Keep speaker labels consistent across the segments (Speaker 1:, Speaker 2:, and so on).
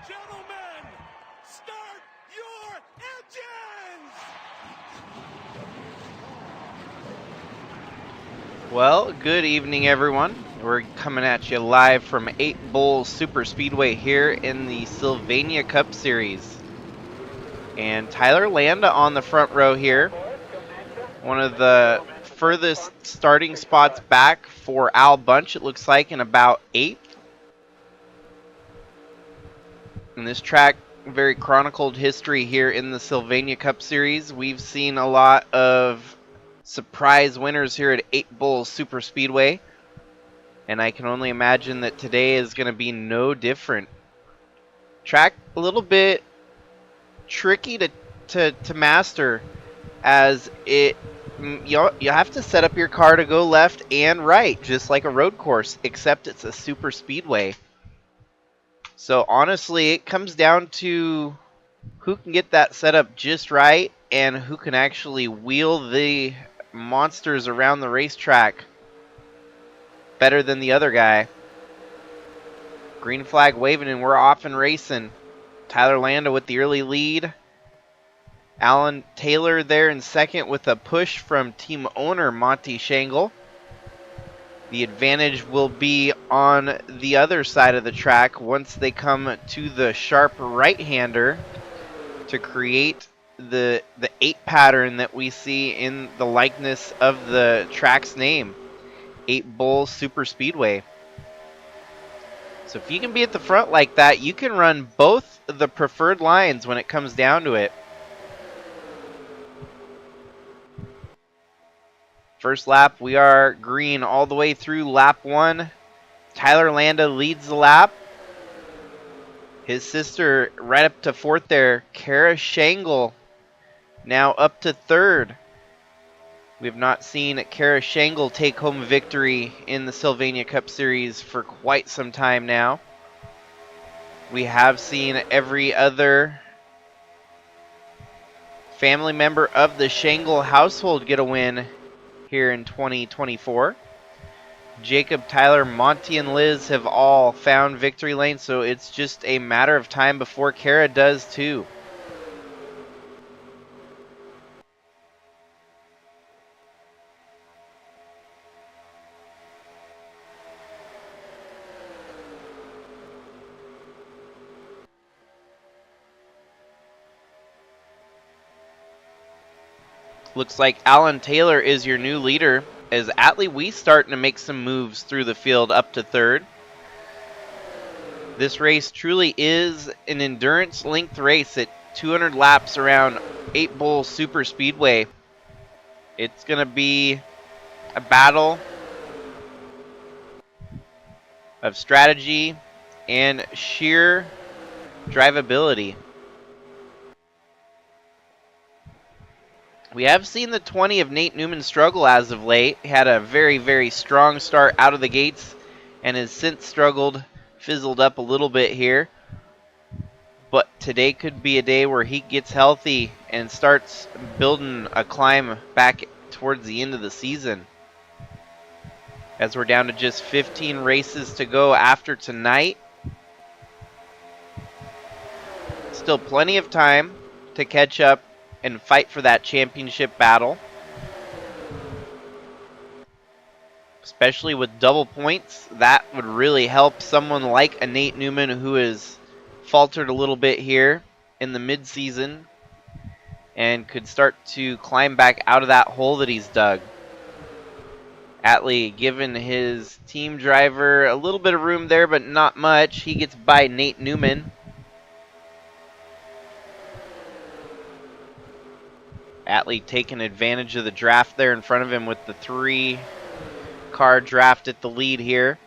Speaker 1: Gentlemen, start your engines!
Speaker 2: Well, good evening, everyone. We're coming at you live from 8 Bull Superspeedway here in the Sylvania Cup Series. And Tyler Landa on the front row here. One of the furthest starting spots back for Al Bunch, it looks like, in about 8th. And this track, very chronicled history here in the Sylvania Cup Series. We've seen a lot of surprise winners here at 8 Bull Superspeedway. And I can only imagine that today is going to be no different. Track a little bit tricky to master, as you have to set up your car to go left and right, just like a road course, except it's a super speedway. So honestly, it comes down to who can get that set up just right and who can actually wheel the monsters around the racetrack better than the other guy. Green flag waving and we're off and racing. Tyler Landa with the early lead. Alan Taylor there in second with a push from team owner Monty Shangle. The advantage will be on the other side of the track once they come to the sharp right-hander to create the 8 pattern that we see in the likeness of the track's name, 8 Bull Superspeedway. So if you can be at the front like that, you can run both the preferred lines when it comes down to it. First lap, we are green all the way through lap 1. Tyler Landa leads the lap. His sister right up to 4th there, Kara Shangle, now up to 3rd. We have not seen Kara Shangle take home victory in the Sylvania Cup Series for quite some time now. We have seen every other family member of the Shangle household get a win here in 2024. Jacob, Tyler, Monty, and Liz have all found victory lane, so it's just a matter of time before Kara does too. Looks like Alan Taylor is your new leader, as Atlee Wee starting to make some moves through the field up to 3rd. This race truly is an endurance length race at 200 laps around 8 Bull Super Speedway. It's going to be a battle of strategy and sheer drivability. We have seen the 20 of Nate Newman struggle as of late. He had a very, very strong start out of the gates and has since struggled, fizzled up a little bit here. But today could be a day where he gets healthy and starts building a climb back towards the end of the season. As we're down to just 15 races to go after tonight. Still plenty of time to catch up and fight for that championship battle. Especially with double points, that would really help someone like a Nate Newman who has faltered a little bit here in the mid-season and could start to climb back out of that hole that he's dug. Atlee giving his team driver a little bit of room there, but not much. He gets by Nate Newman. Atlee taking advantage of the draft there in front of him with the 3-car draft at the lead here.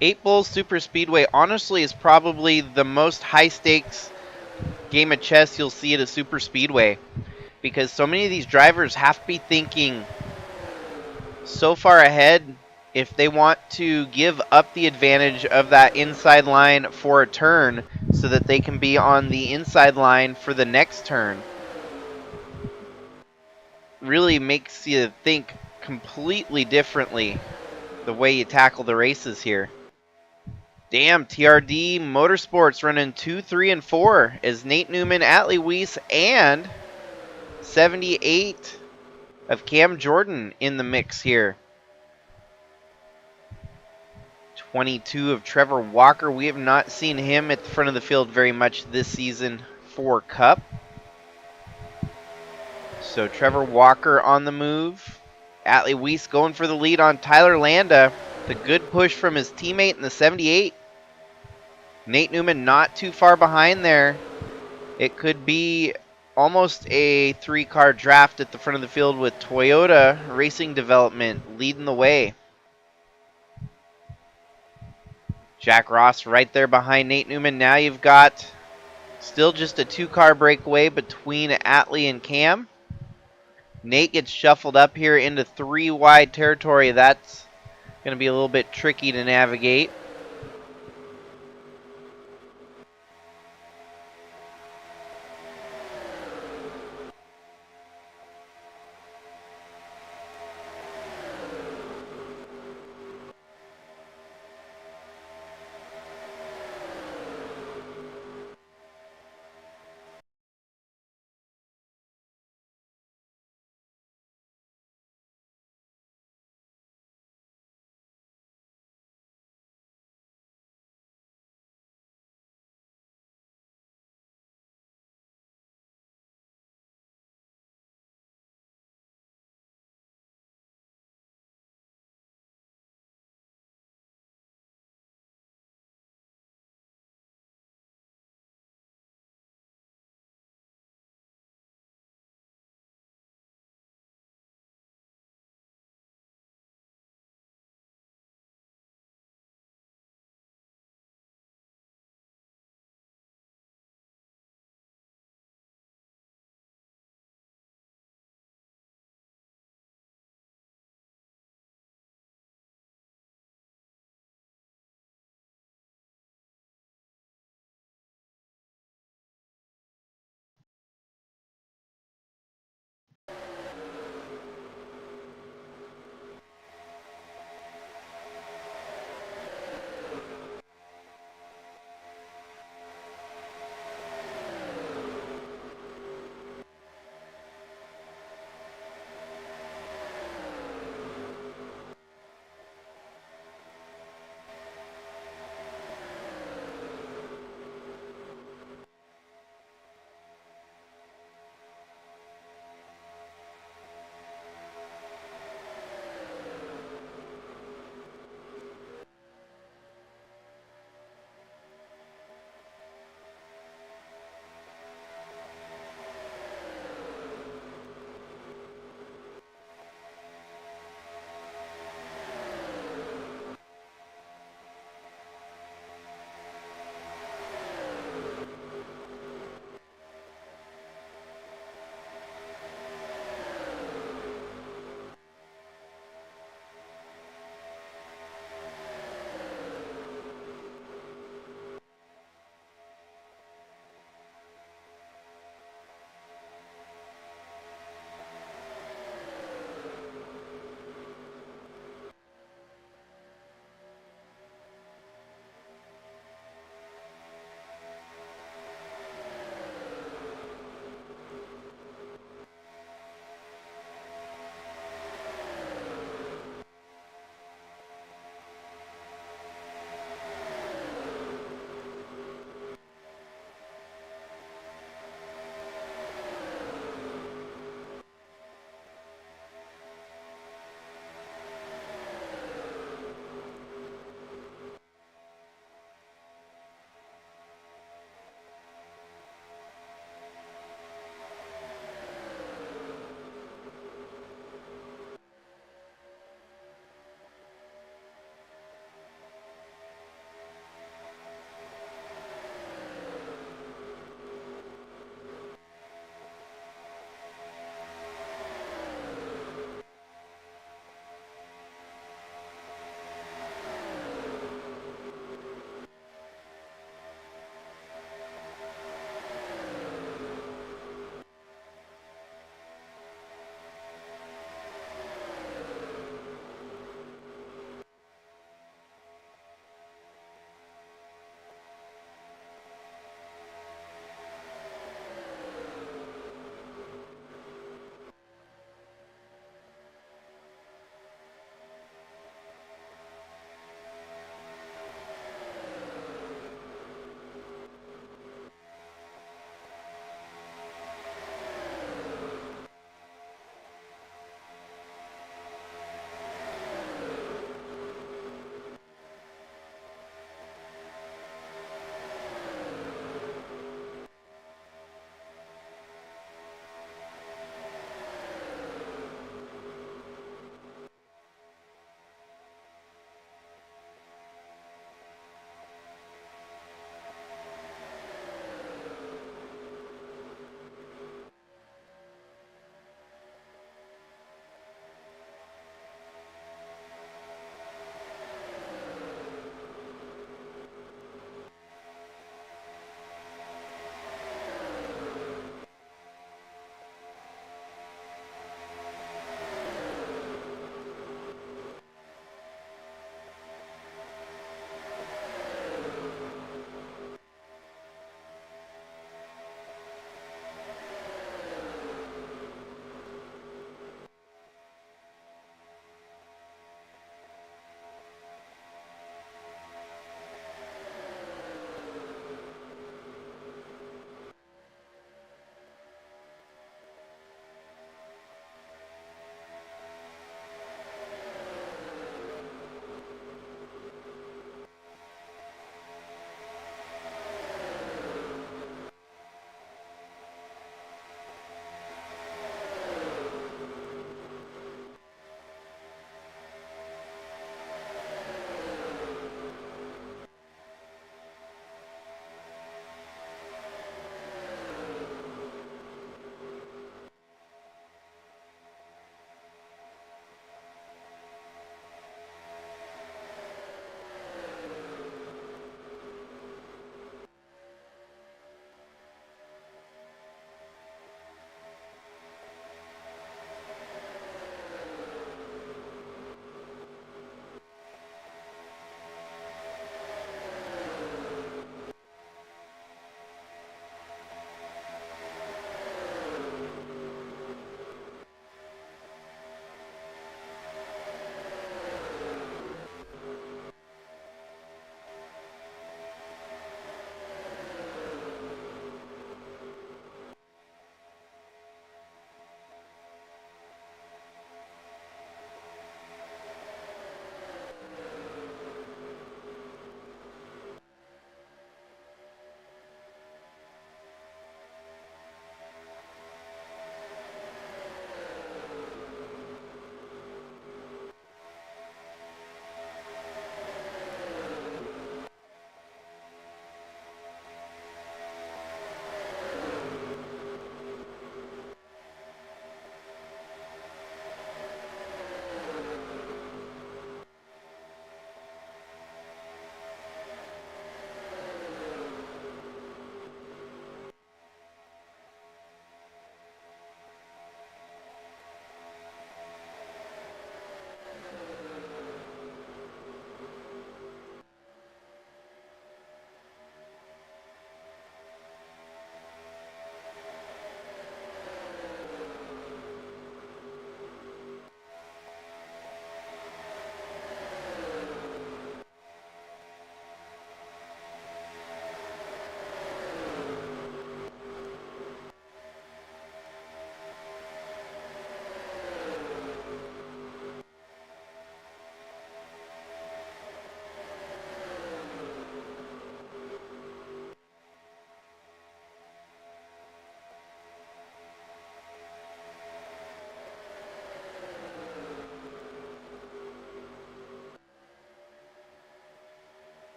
Speaker 2: Eight Bull Super Speedway honestly is probably the most high stakes game of chess you'll see at a super speedway, because so many of these drivers have to be thinking so far ahead if they want to give up the advantage of that inside line for a turn so that they can be on the inside line for the next turn. Really makes you think completely differently the way you tackle the races here. Damn, TRD Motorsports running 2, 3, and 4 as Nate Newman, Atlee Weiss, and 78 of Cam Jordan in the mix here. 22 of Trevor Walker. We have not seen him at the front of the field very much this season for Cup. So Trevor Walker on the move. Atlee Weiss going for the lead on Tyler Landa. The good push from his teammate in the 78. Nate Newman not too far behind there. It could be almost a 3-car draft at the front of the field with Toyota Racing Development leading the way. Jack Ross right there behind Nate Newman. Now you've got still just a 2-car breakaway between Atlee and Cam. Nate gets shuffled up here into 3 wide territory. That's going to be a little bit tricky to navigate.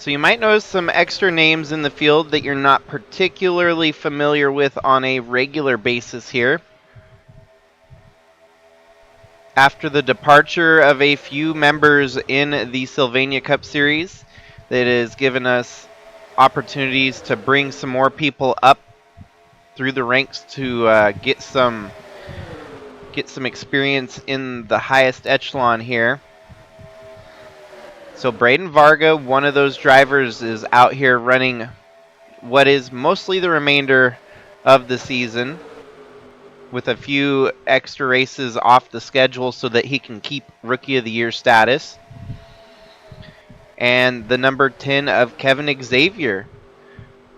Speaker 2: So you might notice some extra names in the field that you're not particularly familiar with on a regular basis here. After the departure of a few members in the Sylvania Cup Series, that has given us opportunities to bring some more people up through the ranks to get some experience in the highest echelon here. So Braden Varga, one of those drivers, is out here running what is mostly the remainder of the season, with a few extra races off the schedule so that he can keep Rookie of the Year status. And the number 10 of Kevin Xavier.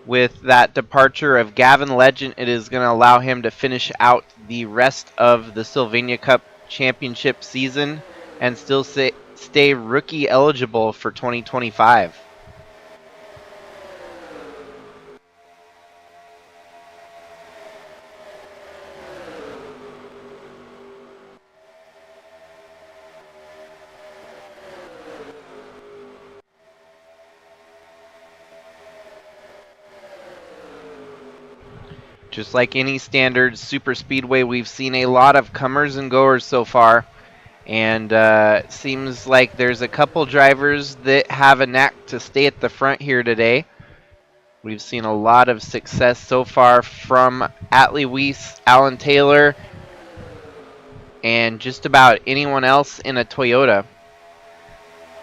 Speaker 2: With that departure of Gavin Legend, it is going to allow him to finish out the rest of the Sylvania Cup Championship season and still stay rookie eligible for 2025. Just like any standard Superspeedway, we've seen a lot of comers and goers so far. And seems like there's a couple drivers that have a knack to stay at the front here today. We've seen a lot of success so far from Atlee Weiss, Alan Taylor, and just about anyone else in a Toyota.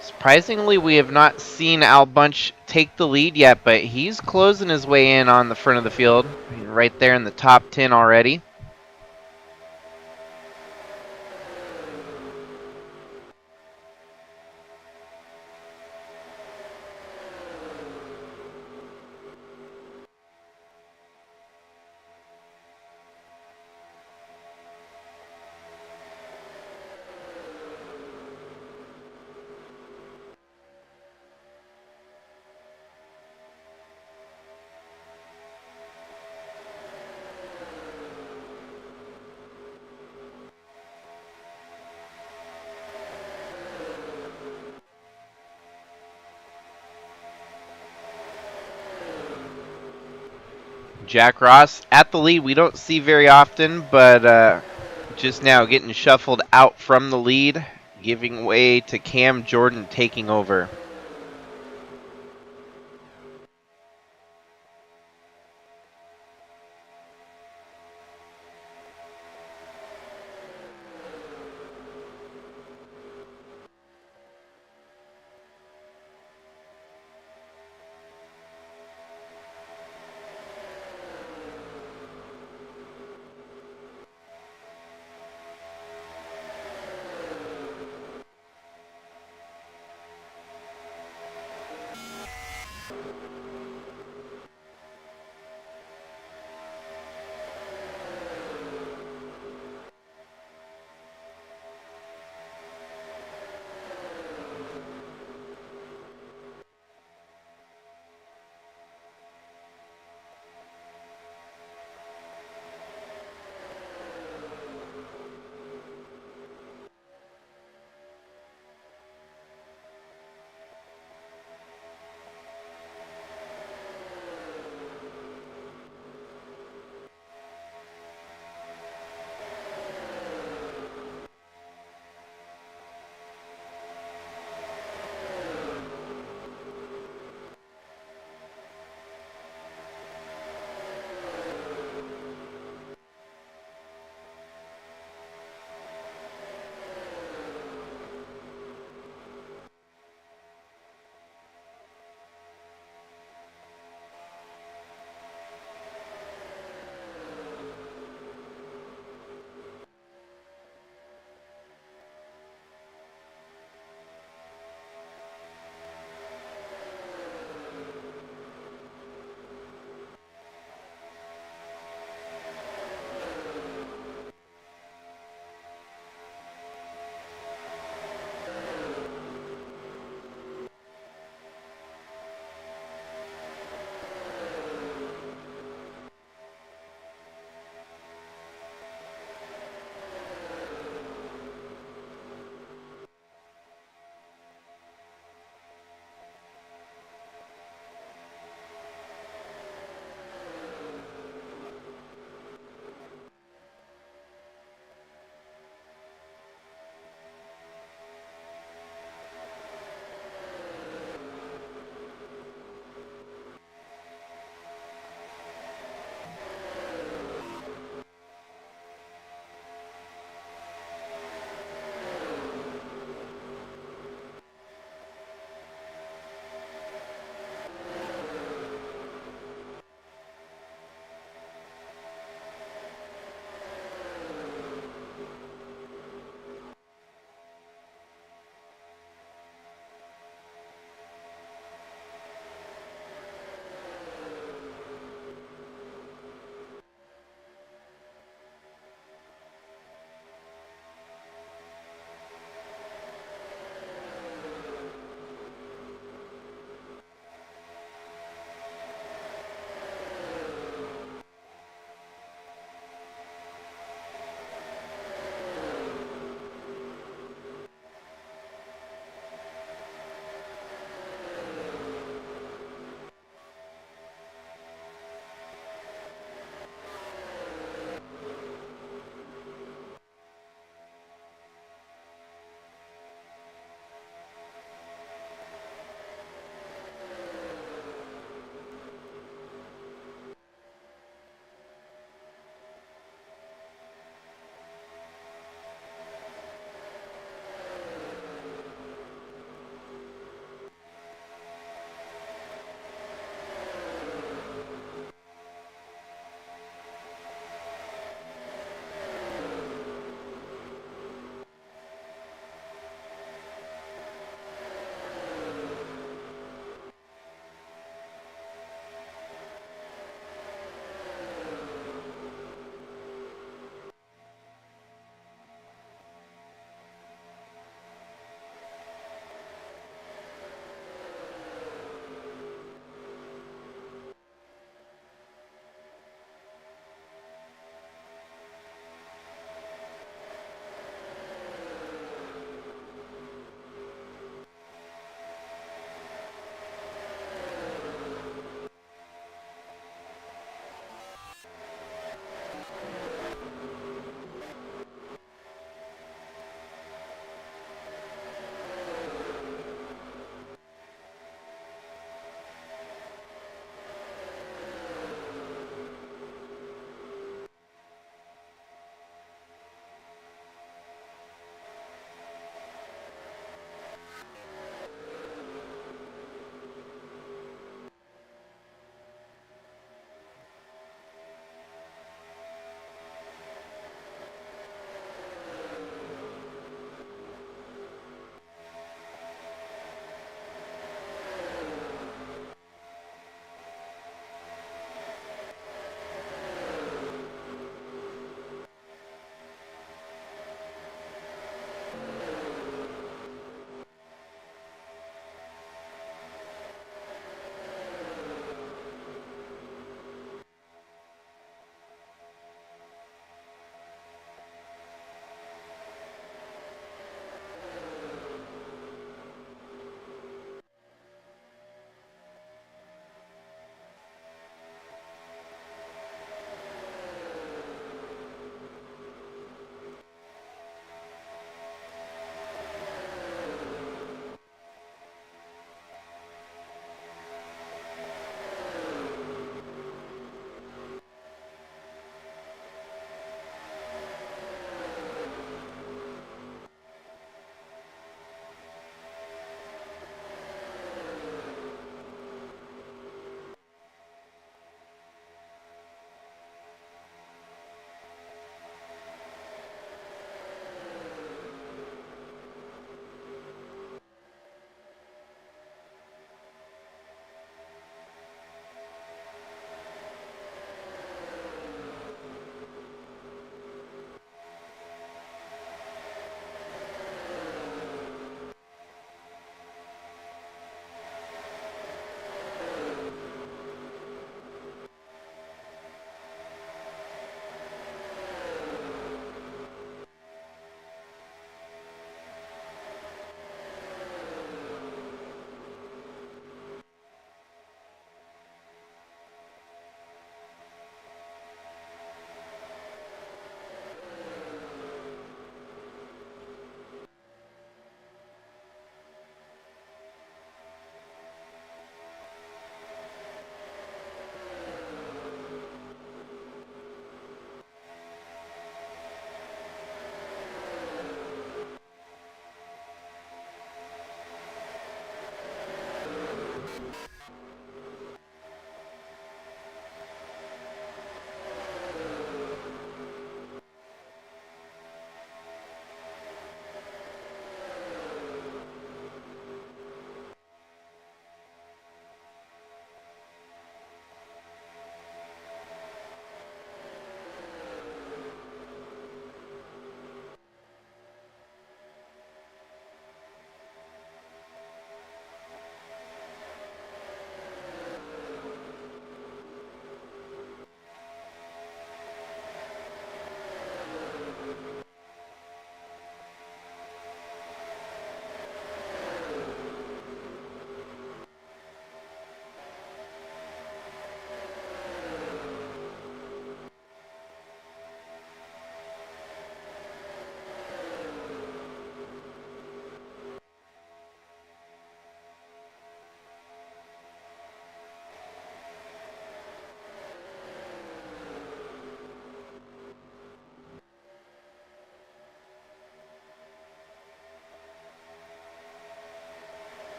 Speaker 2: Surprisingly, we have not seen Al Bunch take the lead yet, but he's closing his way in on the front of the field. He's right there in the top 10 already. Jack Ross at the lead. We don't see very often, but just now getting shuffled out from the lead, giving way to Cam Jordan taking over.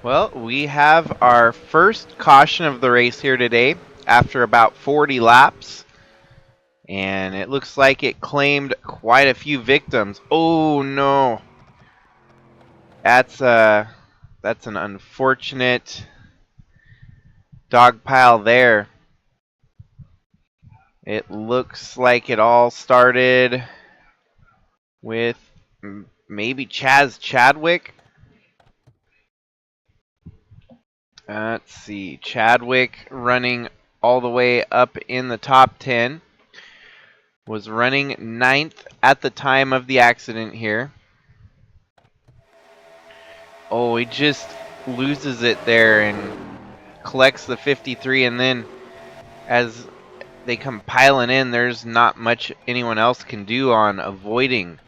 Speaker 2: Well, we have our first caution of the race here today after about 40 laps. And it looks like it claimed quite a few victims. Oh no. That's an unfortunate dog pile there. It looks like it all started with maybe Chaz Chadwick. Let's see. Chadwick running all the way up in the top 10. Was running 9th at the time of the accident here. Oh, he just loses it there and collects the 53, and then as they come piling in, there's not much anyone else can do on avoiding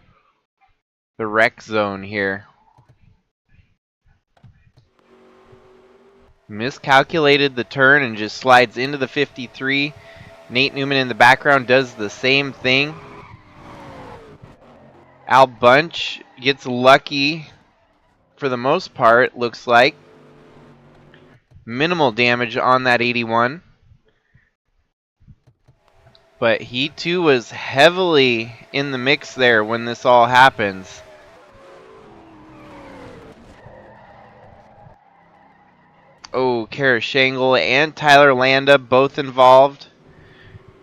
Speaker 2: the wreck zone here. Miscalculated the turn and just slides into the 53. Nate Newman in the background does the same thing. Al Bunch gets lucky for the most part, looks like. Minimal damage on that 81. But he too was heavily in the mix there when this all happens. Oh, Kara Shangle and Tyler Landa both involved.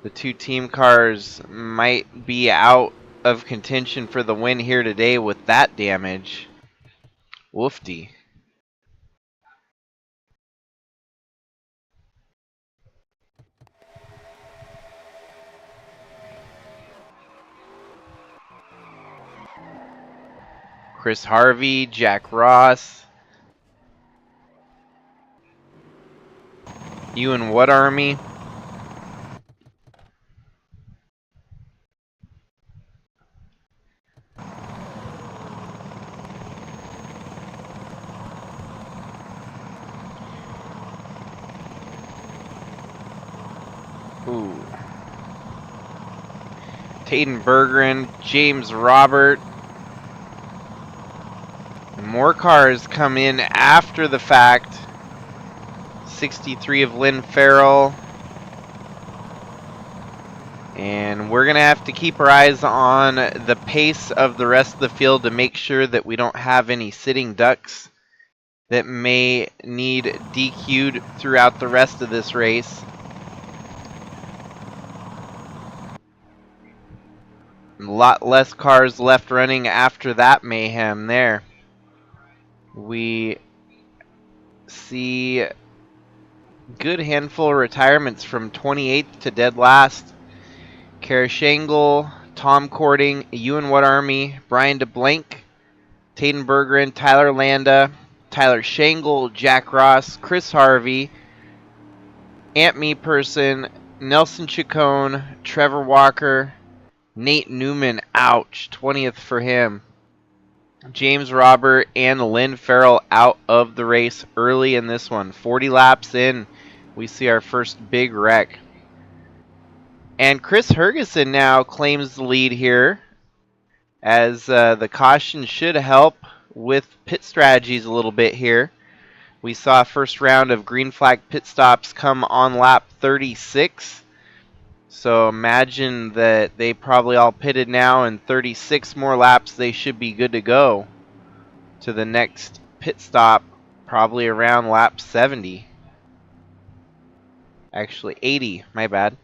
Speaker 2: The two team cars might be out of contention for the win here today with that damage. Woofty. Chris Harvey, Jack Ross. Ewan What Army? Ooh. Taden Bergeron, James Robert. And more cars come in after the fact. 63 of Lynn Farrell. And we're going to have to keep our eyes on the pace of the rest of the field to make sure that we don't have any sitting ducks that may need DQ'd throughout the rest of this race. A lot less cars left running after that mayhem there. We see good handful of retirements from 28th to dead last. Kara Shangle, Tom Cording, Ewan What Army, Brian DeBlank, Taden Bergeron, Tyler Landa, Tyler Shangle, Jack Ross, Chris Harvey, Ant Me Person, Nelson Chacon, Trevor Walker, Nate Newman, ouch, 20th for him. James Robert and Lynn Farrell out of the race early in this one. 40 laps in, we see our first big wreck. And Chris Hergeson now claims the lead here, as the caution should help with pit strategies a little bit here. We saw first round of green flag pit stops come on lap 36. So imagine that they probably all pitted now, and 36 more laps they should be good to go to the next pit stop, probably around lap 70. Actually 80, my bad.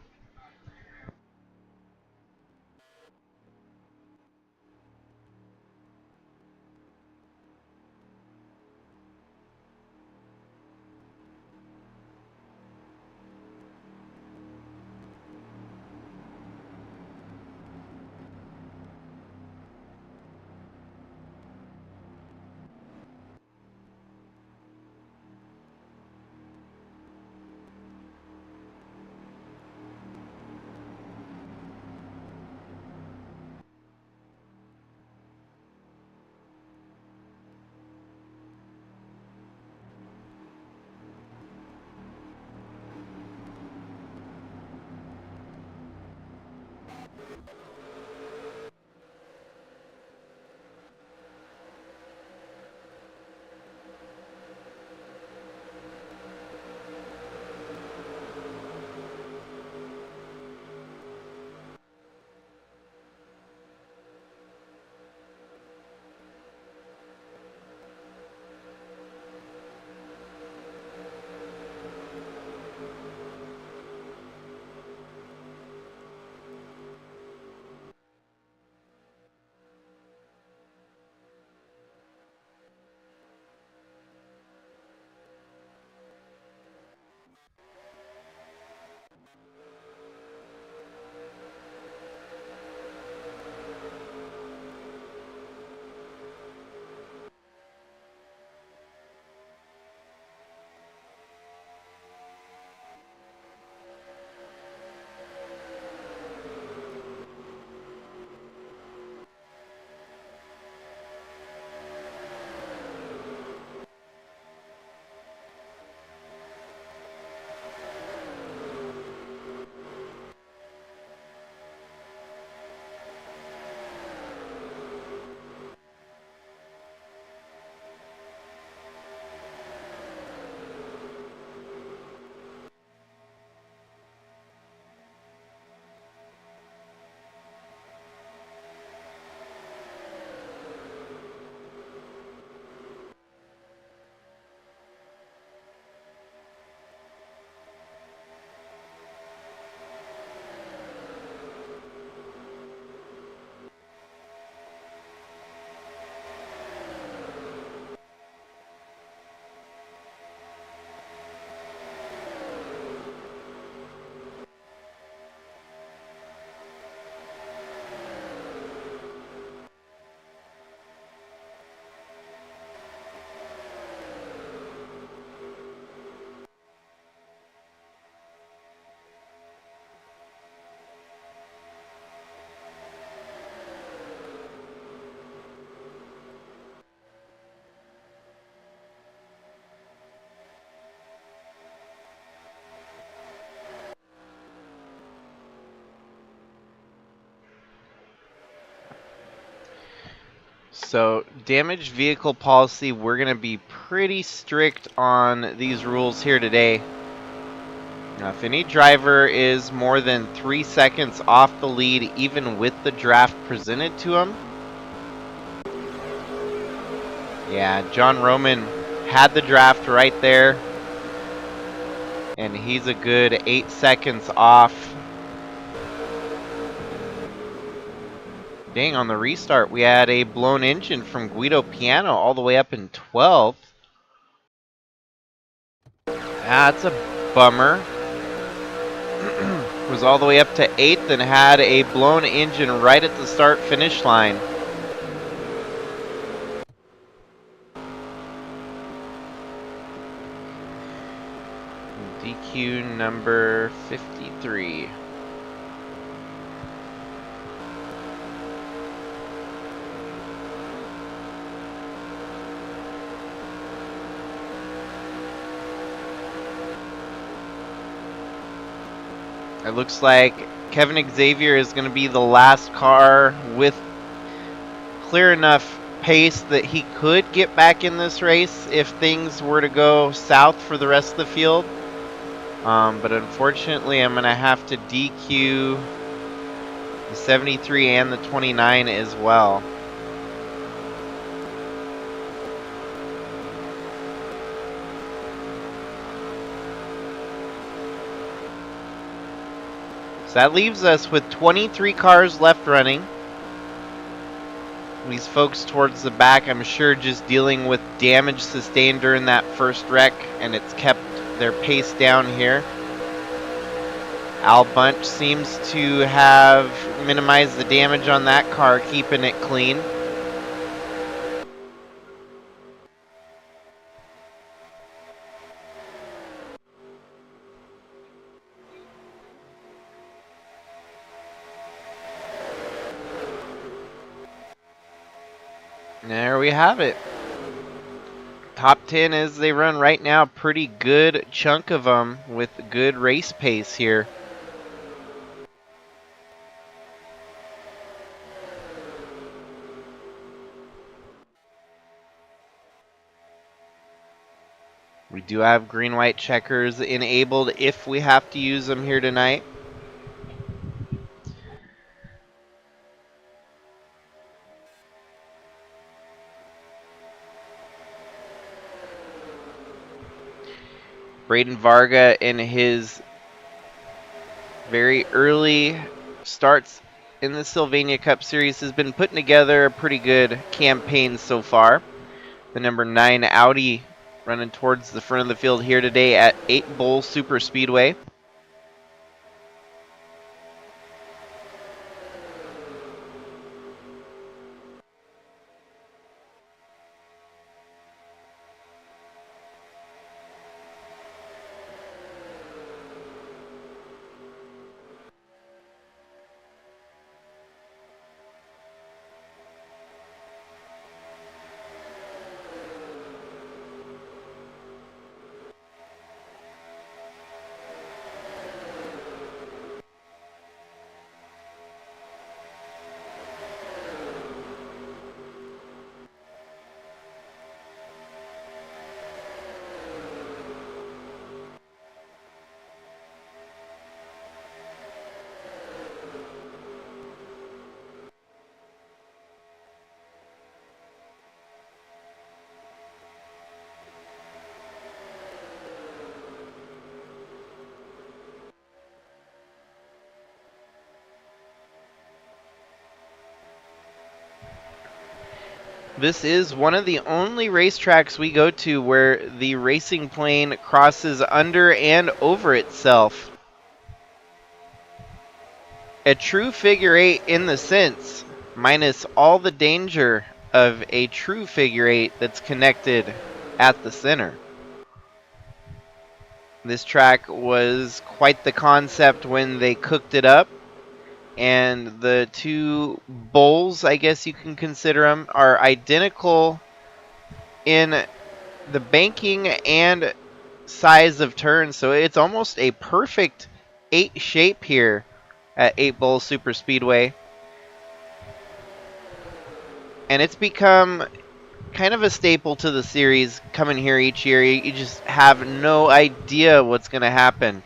Speaker 2: So, damaged vehicle policy, we're going to be pretty strict on these rules here today. Now, if any driver is more than 3 seconds off the lead, even with the draft presented to him, yeah, John Roman had the draft right there, and he's a good 8 seconds off. Dang, on the restart, we had a blown engine from Guido Piano all the way up in 12th. That's a bummer. Was all the way up to 8th and had a blown engine right at the start-finish line. DQ number 53. It looks like Kevin Xavier is going to be the last car with clear enough pace that he could get back in this race if things were to go south for the rest of the field. But unfortunately, I'm going to have to DQ the 73 and the 29 as well. So that leaves us with 23 cars left running. These folks towards the back, I'm sure, just dealing with damage sustained during that first wreck, and it's kept their pace down here. Al Bunch seems to have minimized the damage on that car, keeping it clean. There we have it. Top 10 as they run right now. Pretty good chunk of them with good race pace here. We do have green-white checkers enabled if we have to use them here tonight. Braden Varga in his very early starts in the Sylvania Cup Series has been putting together a pretty good campaign so far. The number 9 Audi running towards the front of the field here today at 8 Bull Superspeedway. This is one of the only racetracks we go to where the racing plane crosses under and over itself. A true figure eight in the sense, minus all the danger of a true figure eight that's connected at the center. This track was quite the concept when they cooked it up. And the two bowls, I guess you can consider them, are identical in the banking and size of turns. So it's almost a perfect 8 shape here at 8 Bull Superspeedway. And it's become kind of a staple to the series coming here each year. You just have no idea what's going to happen.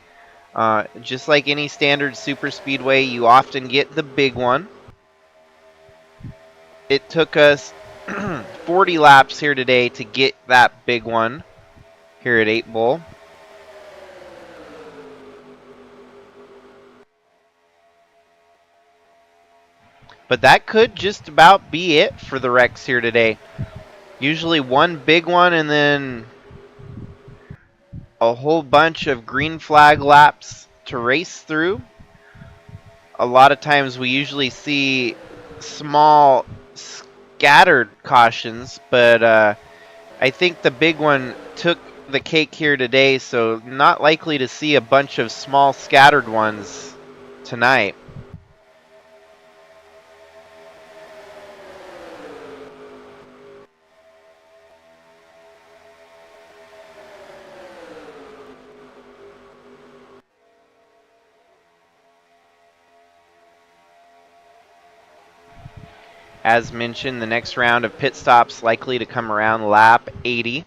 Speaker 2: Just like any standard super speedway, you often get the big one. It took us 40 laps here today to get that big one here at 8 Bull. But that could just about be it for the wrecks here today. Usually one big one and then a whole bunch of green flag laps to race through. A lot of times we usually see small scattered cautions, but I think the big one took the cake here today, so not likely to see a bunch of small scattered ones tonight. As mentioned, the next round of pit stops likely to come around lap 80.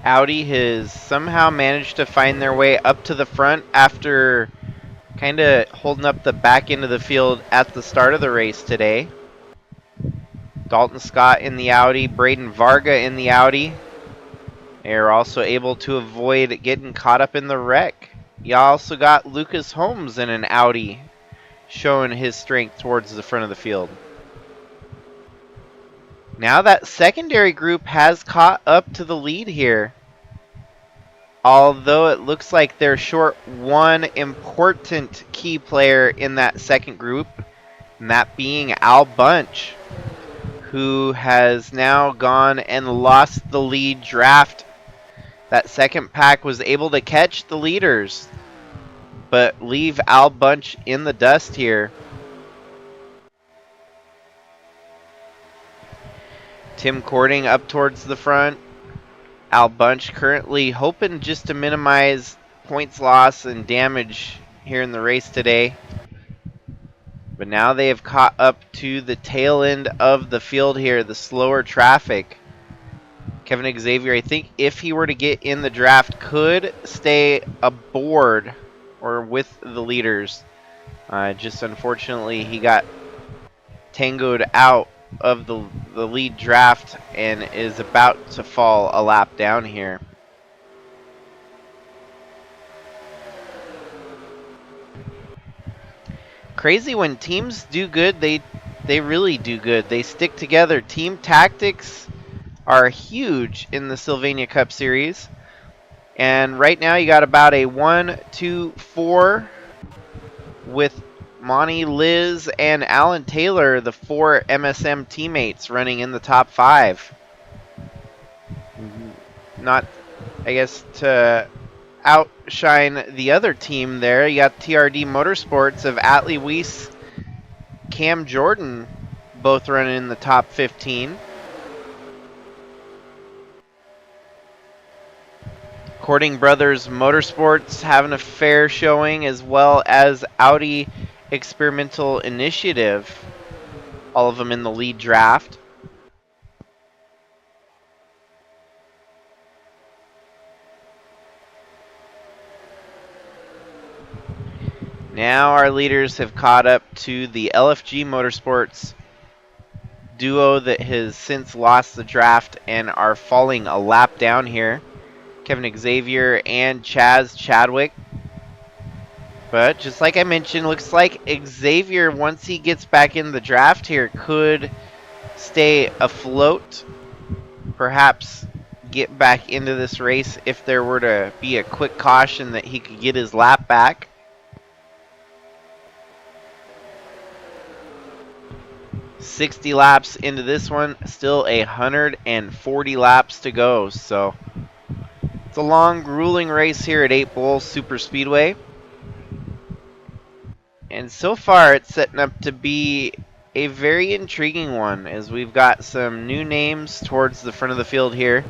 Speaker 2: Audi has somehow managed to find their way up to the front after kind of holding up the back end of the field at the start of the race today. Dalton Scott in the Audi, Braden Varga in the Audi. They are also able to avoid getting caught up in the wreck. You also got Lucas Holmes in an Audi showing his strength towards the front of the field. Now that secondary group has caught up to the lead here. Although it looks like they're short one important key player in that second group, and that being Al Bunch, who has now gone and lost the lead draft. That second pack was able to catch the leaders, but leave Al Bunch in the dust here. Tim Cording up towards the front. Al Bunch currently hoping just to minimize points loss and damage here in the race today. But now they have caught up to the tail end of the field here, the slower traffic. Kevin Xavier, I think if he were to get in the draft, could stay aboard or with the leaders. Just unfortunately, he got tangoed out of the lead draft and is about to fall a lap down here. Crazy when teams do good, they really do good. They stick together. Team tactics are huge in the Sylvania Cup Series. And right now you got about a 1, 2, 4 with Monty, Liz, and Alan Taylor, the 4 MSM teammates running in the top 5. Not, I guess, to outshine the other team there. You got TRD Motorsports of Atlee Weiss, Cam Jordan, both running in the top 15. Cording Brothers Motorsports having a fair showing, as well as Audi Experimental Initiative, all of them in the lead draft. Now our leaders have caught up to the LFG Motorsports duo that has since lost the draft and are falling a lap down here. Kevin Xavier and Chaz Chadwick. But just like I mentioned, looks like Xavier, once he gets back in the draft here, could stay afloat. Perhaps get back into this race if there were to be a quick caution that he could get his lap back. $60 laps into this one, still 140 laps to go. So it's a long, grueling race here at 8 Bull Superspeedway. And so far, it's setting up to be a very intriguing one, as we've got some new names towards the front of the field here,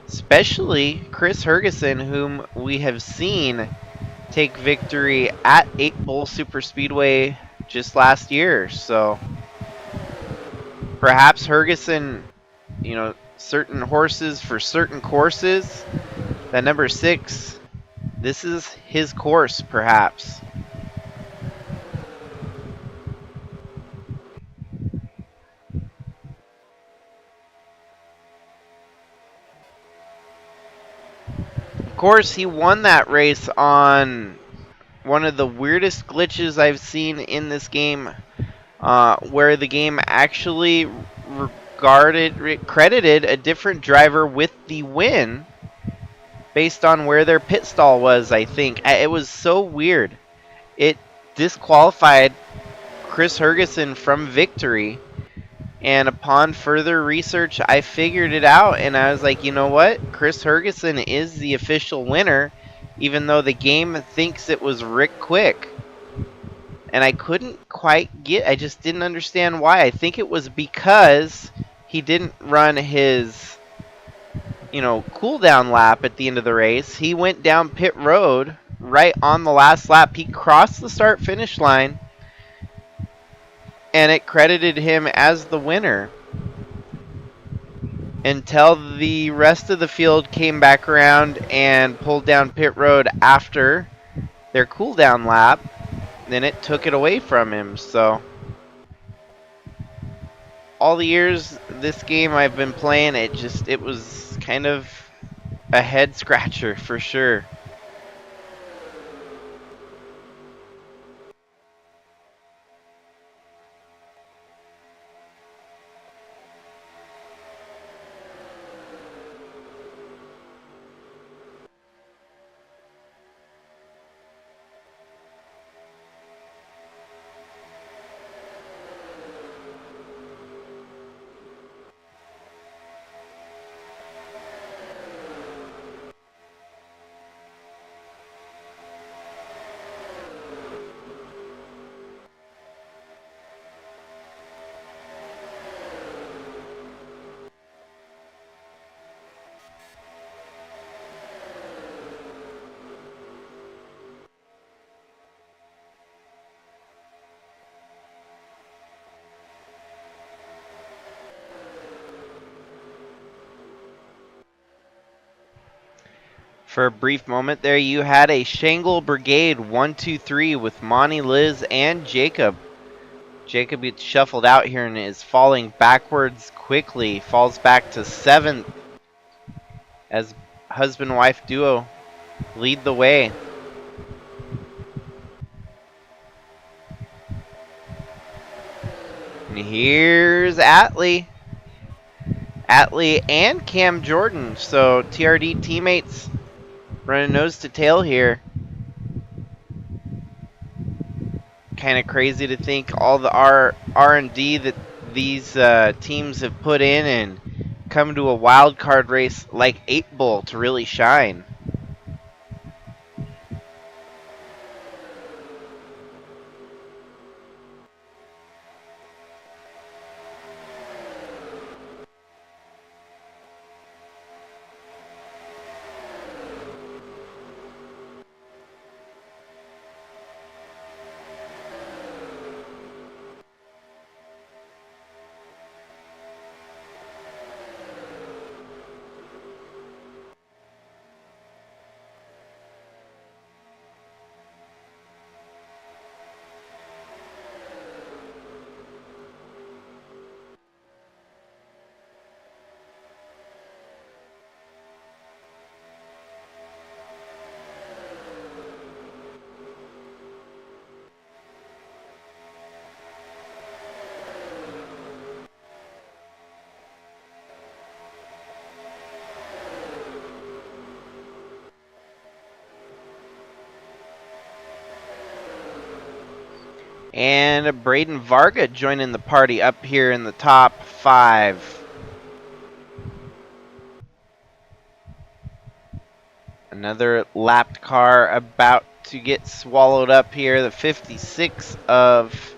Speaker 2: especially Chris Hergeson, whom we have seen take victory at 8 Bull Superspeedway just last year. So perhaps Hergeson, you know, certain horses for certain courses. That number 6, this is his course, perhaps. Of course, he won that race on one of the weirdest glitches I've seen in this game, where the game actually credited a different driver with the win based on where their pit stall was, I think. It was so weird. It disqualified Chris Hergeson from victory, and upon further research, I figured it out, and I was like, you know what? Chris Hergeson is the official winner, even though the game thinks it was Rick Quick. And I couldn't quite I just didn't understand why. I think it was because he didn't run his, cool down lap at the end of the race. He went down pit road right on the last lap. He crossed the start finish line, and it credited him as the winner until the rest of the field came back around and pulled down pit road after their cool down lap. Then it took it away from him. So all the years this game I've been playing, it was kind of a head scratcher for sure. For a brief moment there, you had a Shangle Brigade 1-2-3 with Monty, Liz, and Jacob. Jacob gets shuffled out here and is falling backwards quickly. Falls back to 7th as husband-wife duo lead the way. And here's Atlee. Atlee and Cam Jordan. So TRD teammates running nose to tail here. Kind of crazy to think all the R&D that these teams have put in and come to a wild card race like 8 Bull to really shine. And Braden Varga joining the party up here in the top 5. Another lapped car about to get swallowed up here. The 56 of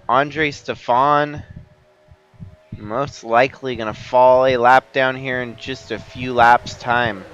Speaker 2: Andre Stefan most likely going to fall a lap down here in just a few laps time.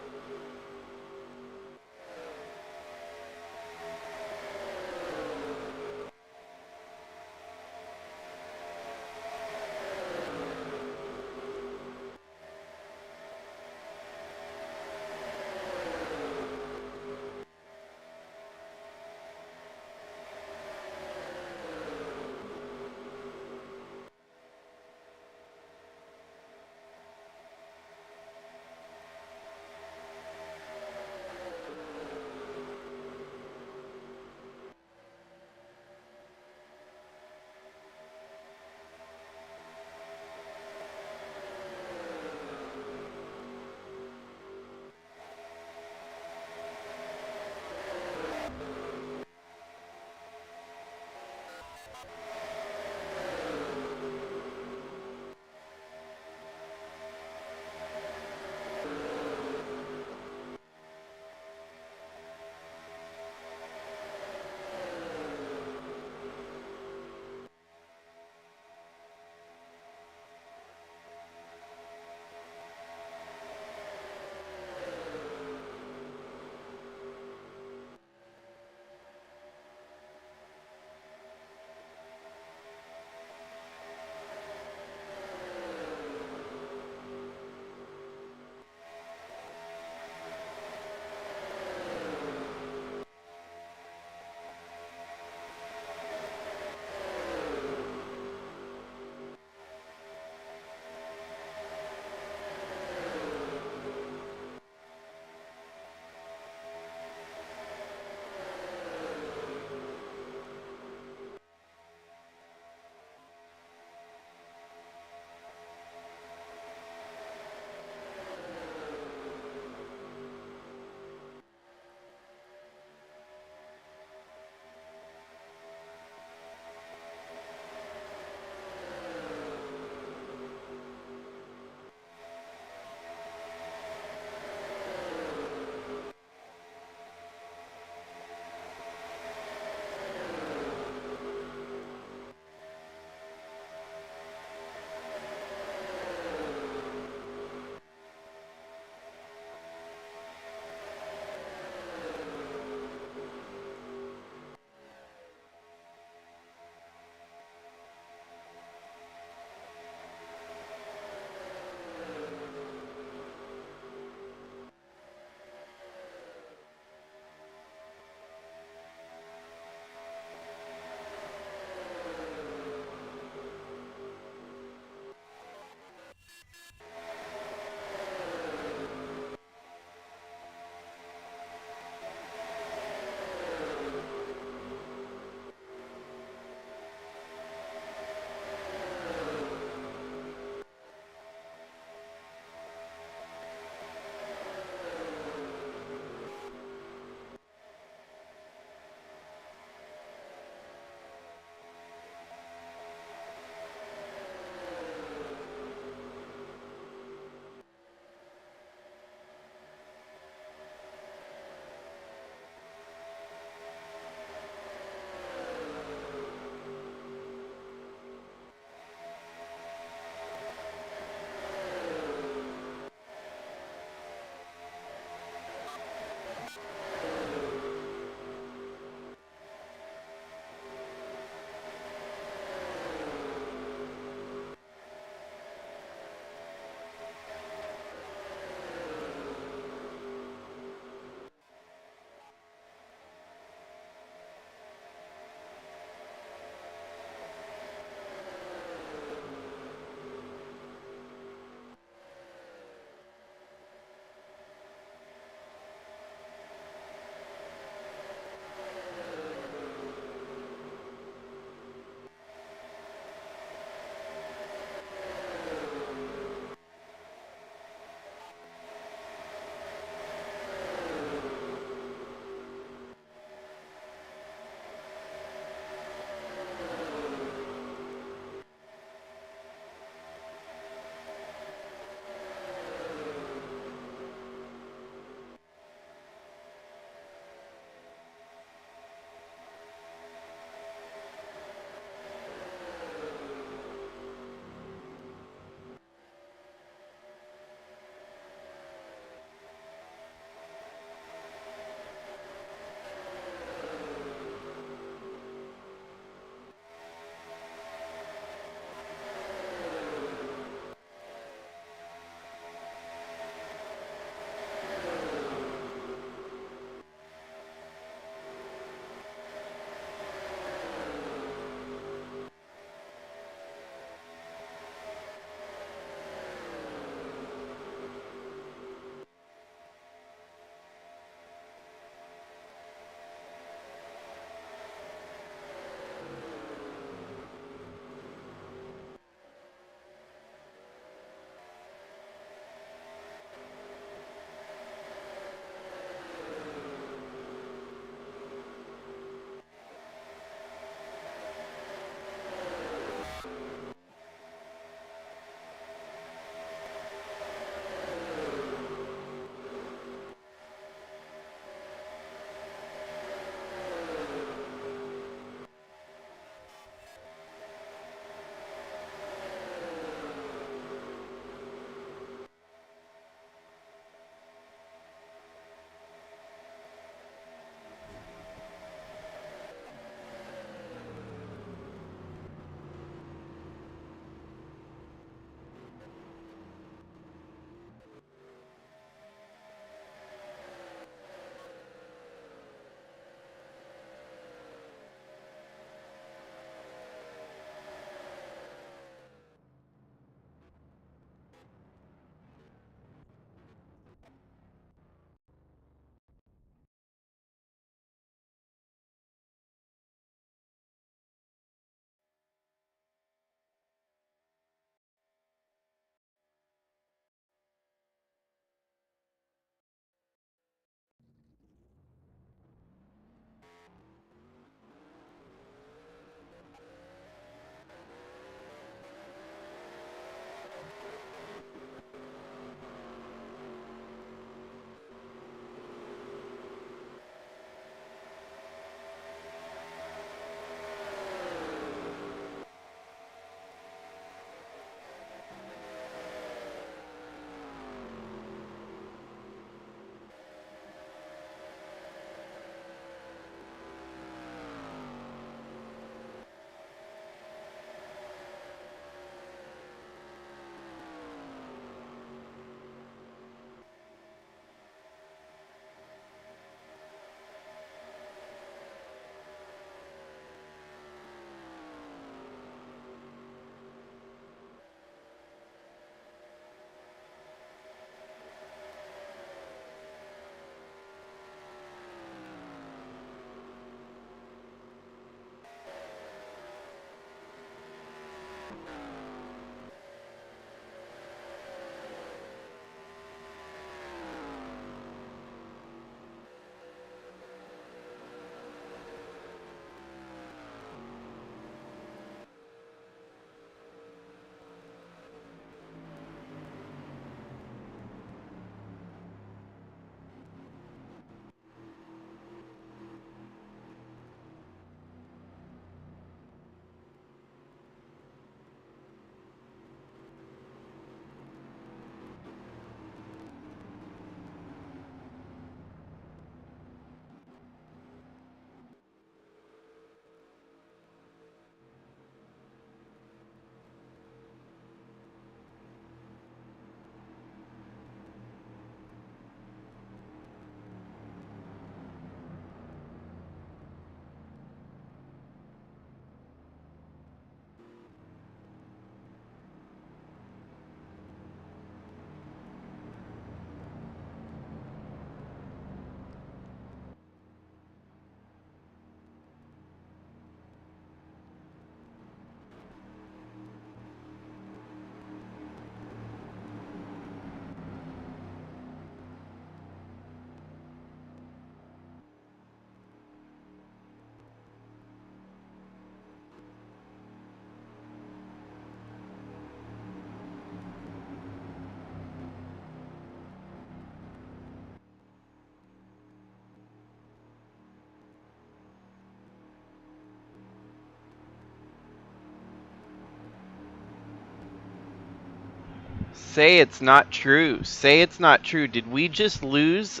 Speaker 2: Say it's not true. Say it's not true. Did we just lose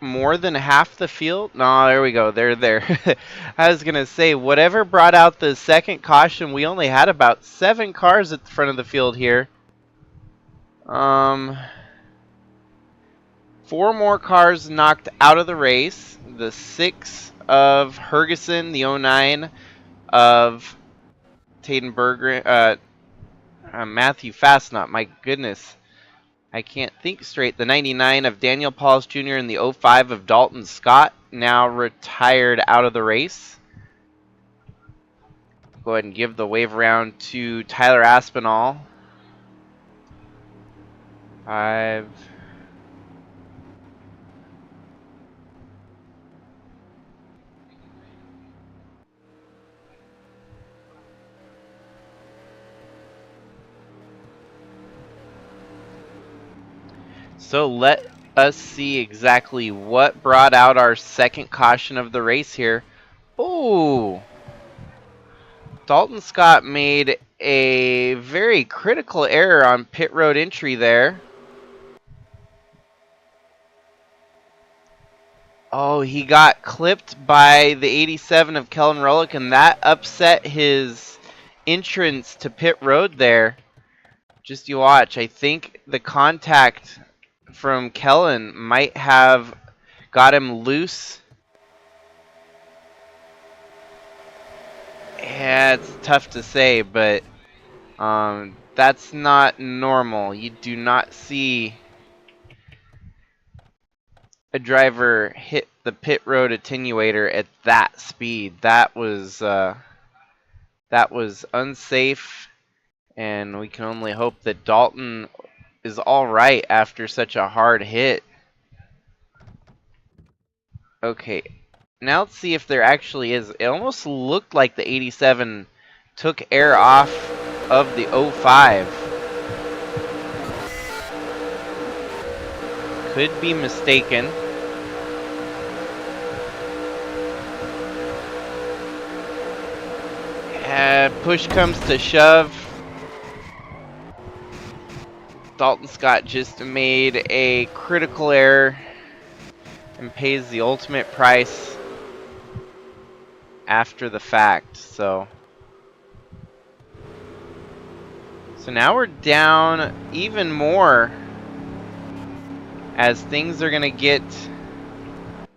Speaker 2: more than half the field? No, there we go. They're there. I was going to say, whatever brought out the second caution, we only had about 7 cars at the front of the field here. 4 more cars knocked out of the race. The 6 of Hergeson, the 09 of Taden Berggren, Matthew Fastnut, my goodness. I can't think straight. The 99 of Daniel Pauls Jr. and the 05 of Dalton Scott, now retired out of the race. Go ahead and give the wave around to Tyler Aspinall. 5. So let us see exactly what brought out our second caution of the race here. Oh, Dalton Scott made a very critical error on pit road entry there. Oh, he got clipped by the 87 of Kellen Rolick, and that upset his entrance to pit road there. Just you watch. I think the contact from Kellen might have got him loose. Yeah, it's tough to say, but that's not normal. You do not see a driver hit the pit road attenuator at that speed. That was unsafe, and we can only hope that Dalton is all right after such a hard hit. Okay, now let's see if there actually is. It almost looked like the 87 took air off of the 05. Could be mistaken. Push comes to shove. Dalton Scott just made a critical error and pays the ultimate price after the fact. So now we're down even more as things are going to get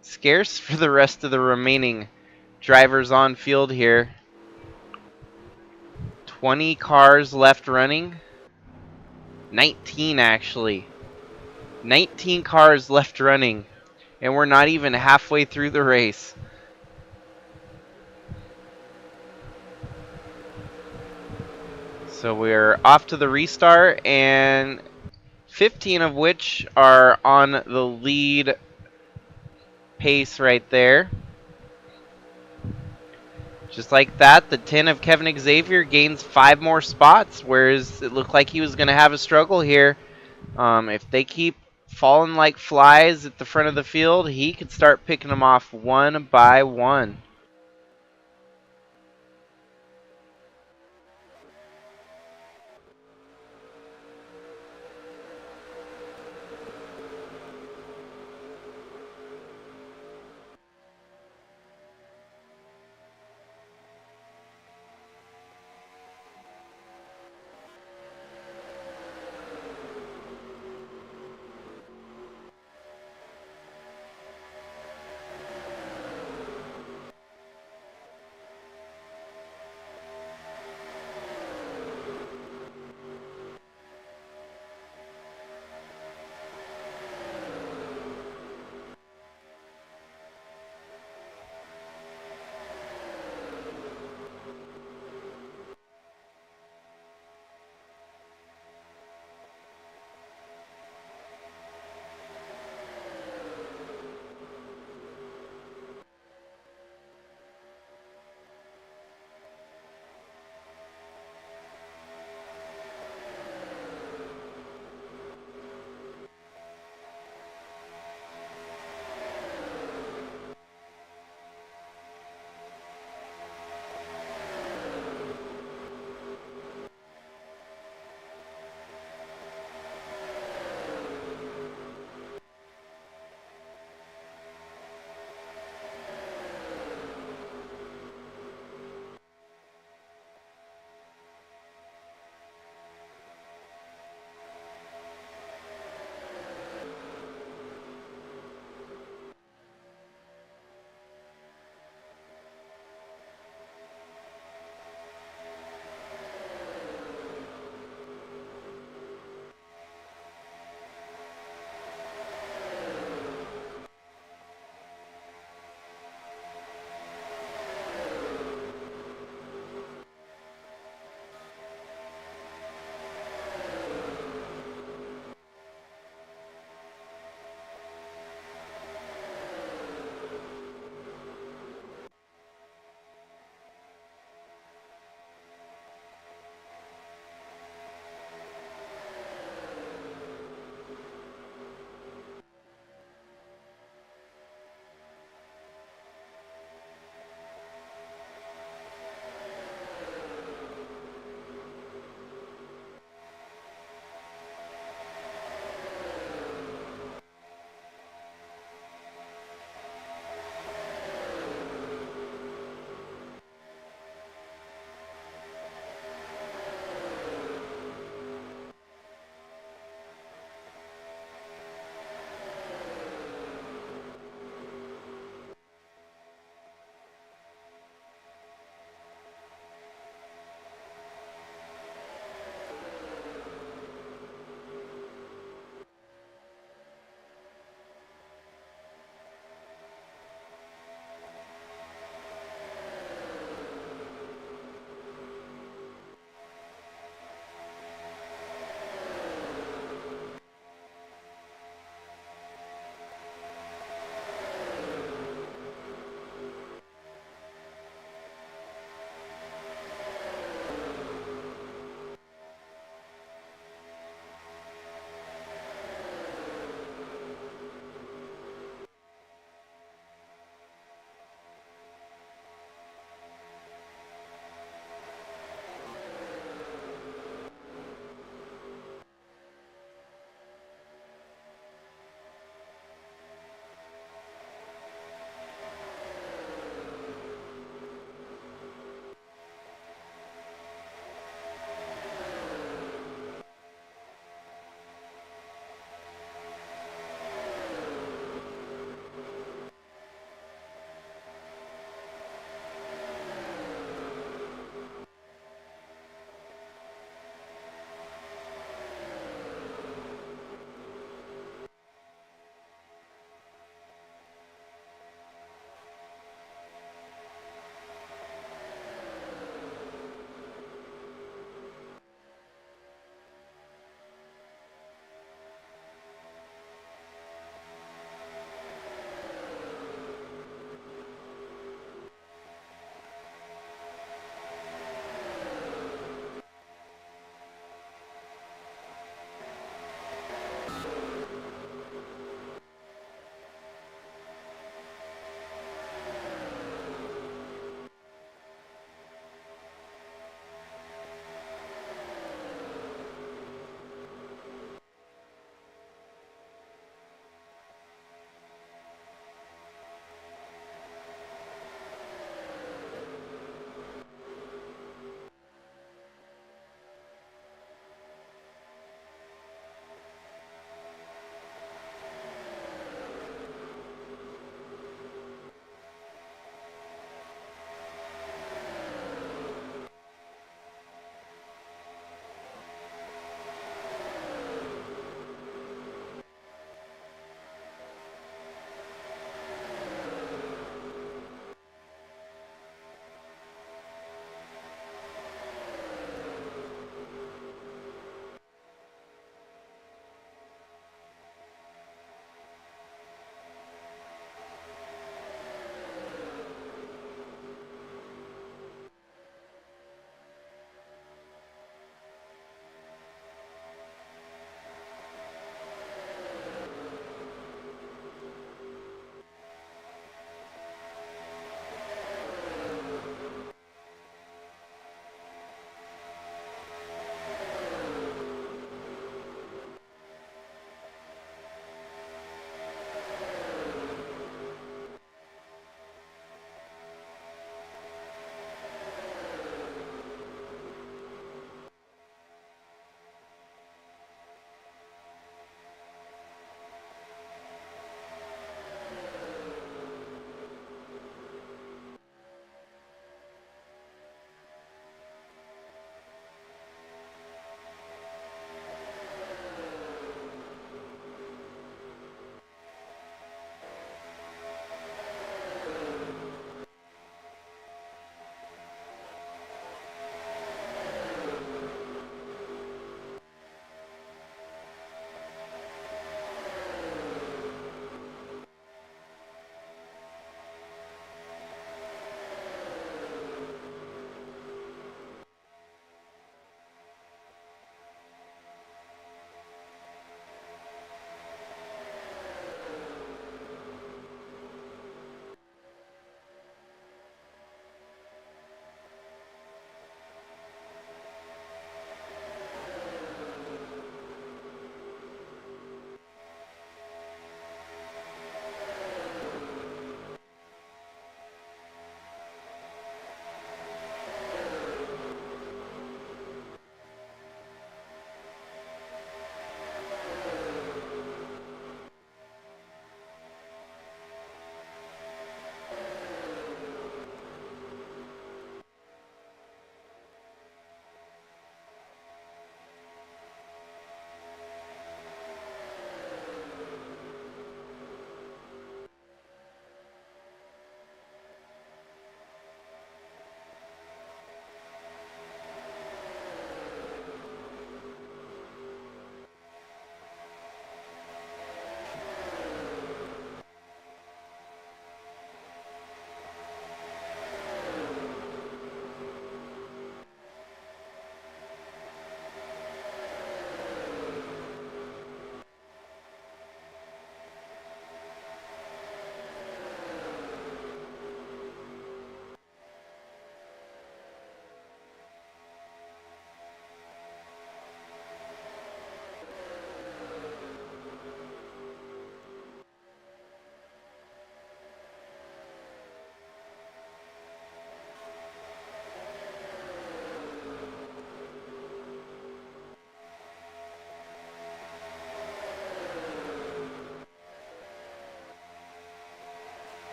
Speaker 2: scarce for the rest of the remaining drivers on field here. 20 cars left running. 19 actually. 19 cars left running, and we're not even halfway through the race. So we're off to the restart, and 15 of which are on the lead pace right there. Just like that, the 10 of Kevin Xavier gains 5 more spots, whereas it looked like he was going to have a struggle here. If they keep falling like flies at the front of the field, he could start picking them off one by one.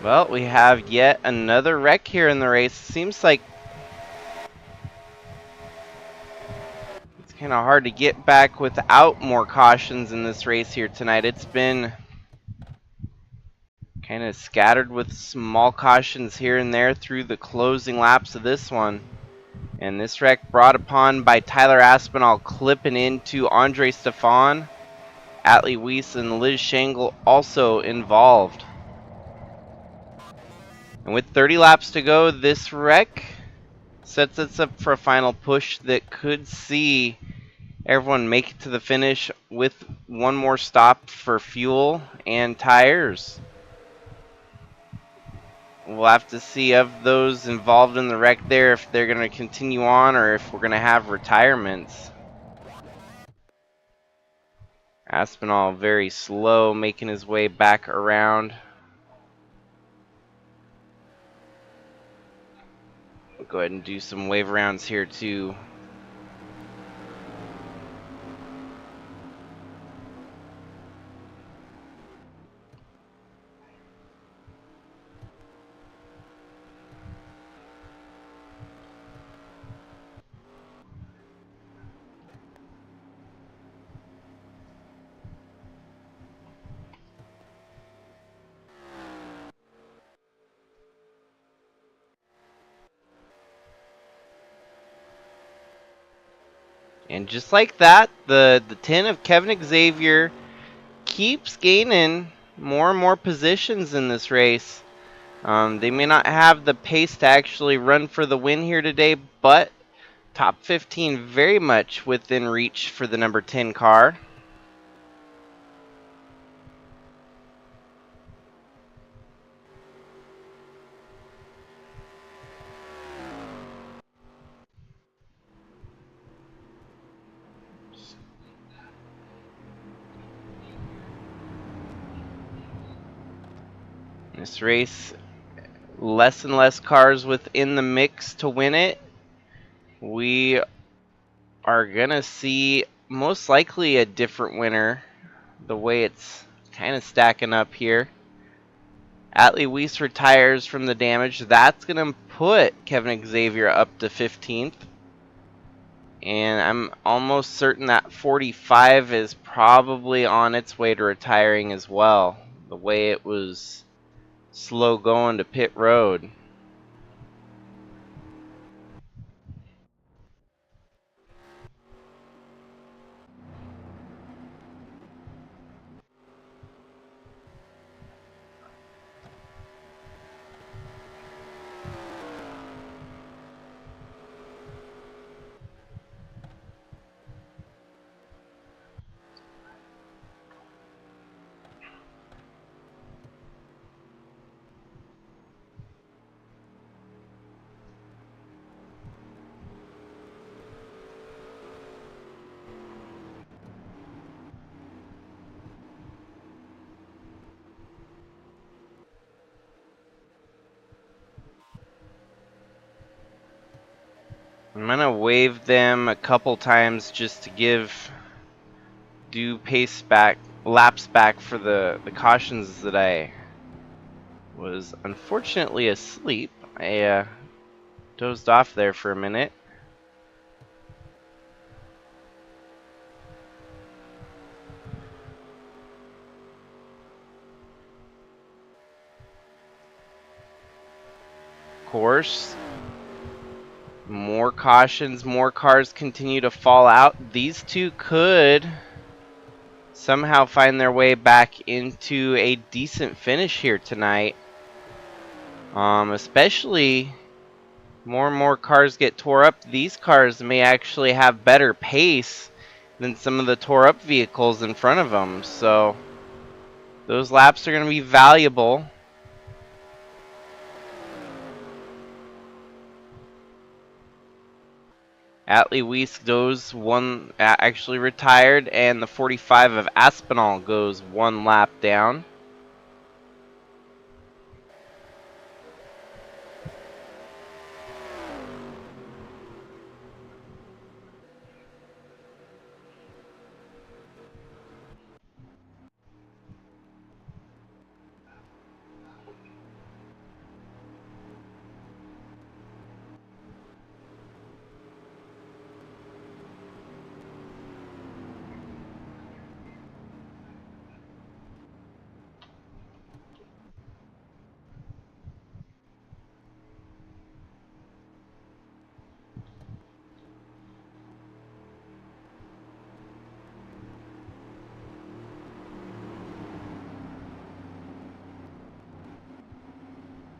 Speaker 2: Well, we have yet another wreck here in the race. Seems like it's kind of hard to get back without more cautions in this race here tonight. It's been kind of scattered with small cautions here and there through the closing laps of this one. And this wreck brought upon by Tyler Aspinall clipping into Andre Stefan. Atlee Weiss and Liz Shangle also involved. And with 30 laps to go, this wreck sets us up for a final push that could see everyone make it to the finish with one more stop for fuel and tires. We'll have to see of those involved in the wreck there if they're going to continue on or if we're going to have retirements. Aspinall very slow, making his way back around. We'll go ahead and do some wave rounds here too. And just like that, the 10 of Kevin Xavier keeps gaining more and more positions in this race. They may not have the pace to actually run for the win here today, but top 15 very much within reach for the number 10 car. This race, less and less cars within the mix to win it. We are gonna see most likely a different winner the way it's kind of stacking up here. Atlee Weiss retires from the damage. That's gonna put Kevin Xavier up to 15th. And I'm almost certain that 45 is probably on its way to retiring as well, the way it was slow going to pit road. I'm gonna wave them a couple times just to give due pace back, laps back for the cautions that I was unfortunately asleep. I dozed off there for a minute. Of course, more cautions, more cars continue to fall out. These two could somehow find their way back into a decent finish here tonight. Especially more and more cars get tore up. These cars may actually have better pace than some of the tore up vehicles in front of them. So those laps are going to be valuable. Atlee Weiss goes one, actually retired, and the 45 of Aspinall goes one lap down.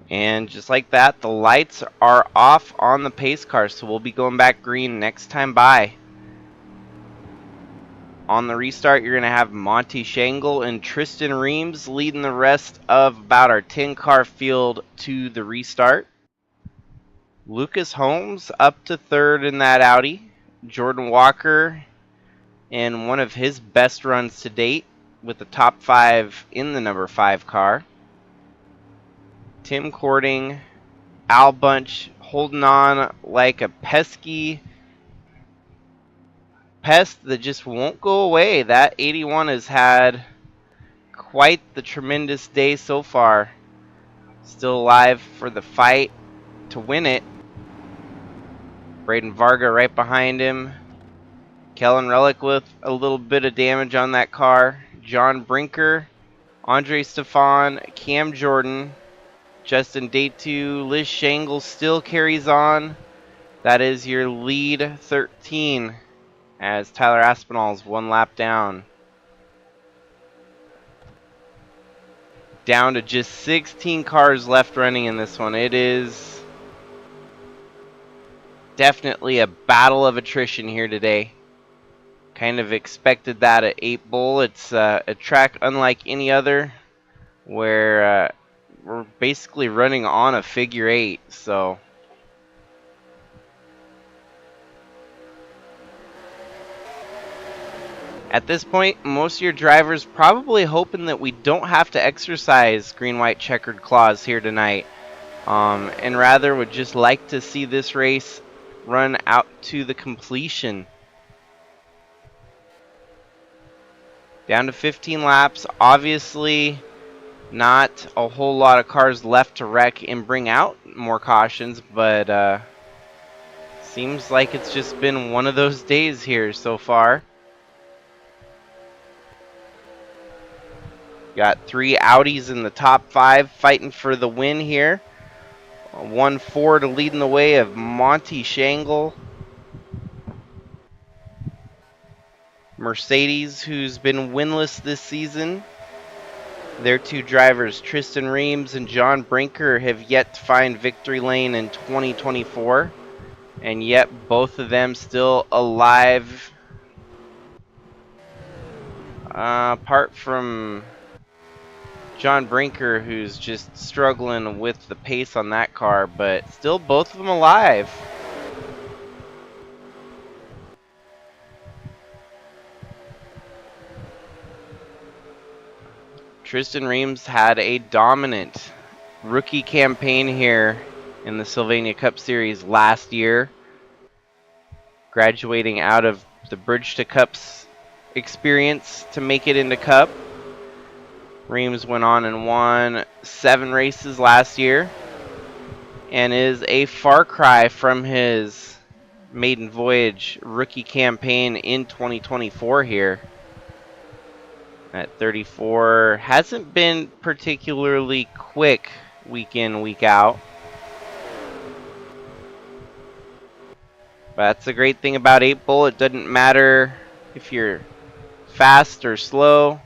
Speaker 2: And just like that, the lights are off on the pace car, so we'll be going back green next time by. On the restart, you're going to have Monty Shangle and Tristan Reams leading the rest of about our 10-car field to the restart. Lucas Holmes up to third in that Audi. Jordan Walker in one of his best runs to date with the top 5 in the number 5 car. Tim Cording, Al Bunch holding on like a pesky pest that just won't go away. That 81 has had quite the tremendous day so far. Still alive for the fight to win it. Braden Varga right behind him. Kellen Relic with a little bit of damage on that car. John Brinker, Andre Stefan, Cam Jordan, Justin Day2, Liz Shangle still carries on. That is your lead 13 as Tyler Aspinall's one lap down. Down to just 16 cars left running in this one. It is definitely a battle of attrition here today. Kind of expected that at 8 Bull. It's a track unlike any other where we're basically running on a figure 8. So at this point, most of your drivers probably hoping that we don't have to exercise green-white checkered clause here tonight, and rather would just like to see this race run out to the completion. Down to 15 laps. Obviously, not a whole lot of cars left to wreck and bring out more cautions, but seems like it's just been one of those days here so far. Got 3 Audis in the top 5 fighting for the win here. 1 Ford leading the way of Monty Shangle. Mercedes, who's been winless this season. Their 2 drivers, Tristan Reams and John Brinker, have yet to find victory lane in 2024. And yet both of them still alive. Apart from John Brinker, who's just struggling with the pace on that car, but still both of them alive. Tristan Reams had a dominant rookie campaign here in the Sylvania Cup Series last year, graduating out of the Bridge to Cups experience to make it into Cup. Reams went on and won 7 races last year and is a far cry from his maiden voyage rookie campaign in 2024 here. At 34, hasn't been particularly quick week in, week out. But that's the great thing about 8 Bull. It doesn't matter if you're fast or slow.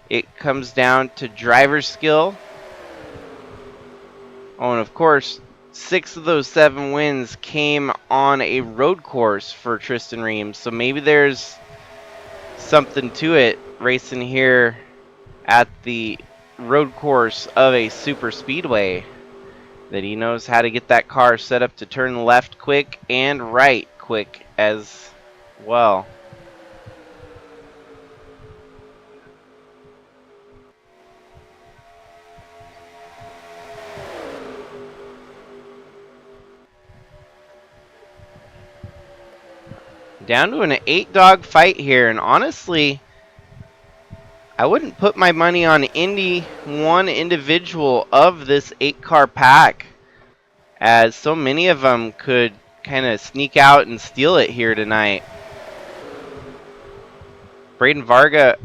Speaker 2: It comes down to driver skill. Oh, and of course, 6 of those 7 wins came on a road course for Tristan Reams. So maybe there's something to it racing here at the road course of a super speedway, that he knows how to get that car set up to turn left quick and right quick as well. Down to an 8-dog fight here, and honestly, I wouldn't put my money on any one individual of this 8-car pack, as so many of them could kind of sneak out and steal it here tonight. Braden Varga,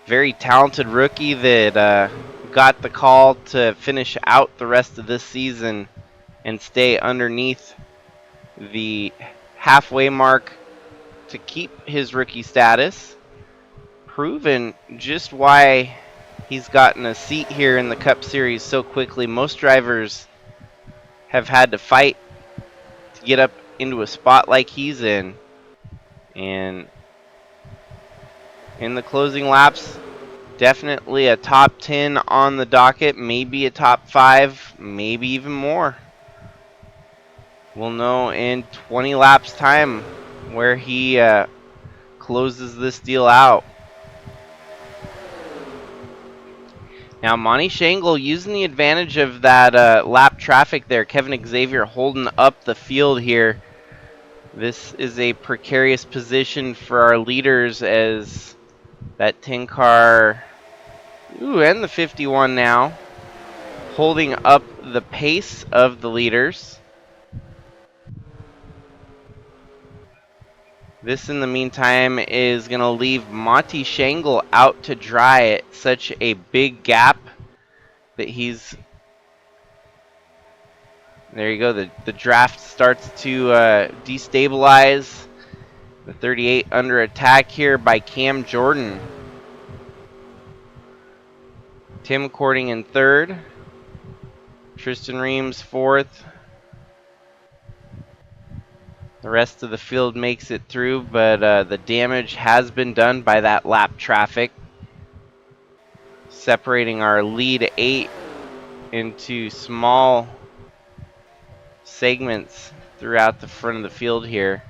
Speaker 2: very talented rookie that got the call to finish out the rest of this season and stay underneath the halfway mark to keep his rookie status, proven just why he's gotten a seat here in the Cup Series so quickly. Most drivers have had to fight to get up into a spot like he's in, and in the closing laps, definitely a top 10 on the docket, maybe a top 5, maybe even more. We'll know in 20 laps time where he closes this deal out. Now, Monty Shangle using the advantage of that lap traffic there. Kevin Xavier holding up the field here. This is a precarious position for our leaders, as that 10 car, and the 51 now, holding up the pace of the leaders. This, in the meantime, is going to leave Monty Shangle out to dry at such a big gap that he's... There you go. The draft starts to destabilize. The 38 under attack here by Cam Jordan. Tim Cording in third. Tristan Reams fourth. The rest of the field makes it through, but the damage has been done by that lap traffic, separating our lead 8 into small segments throughout the front of the field here.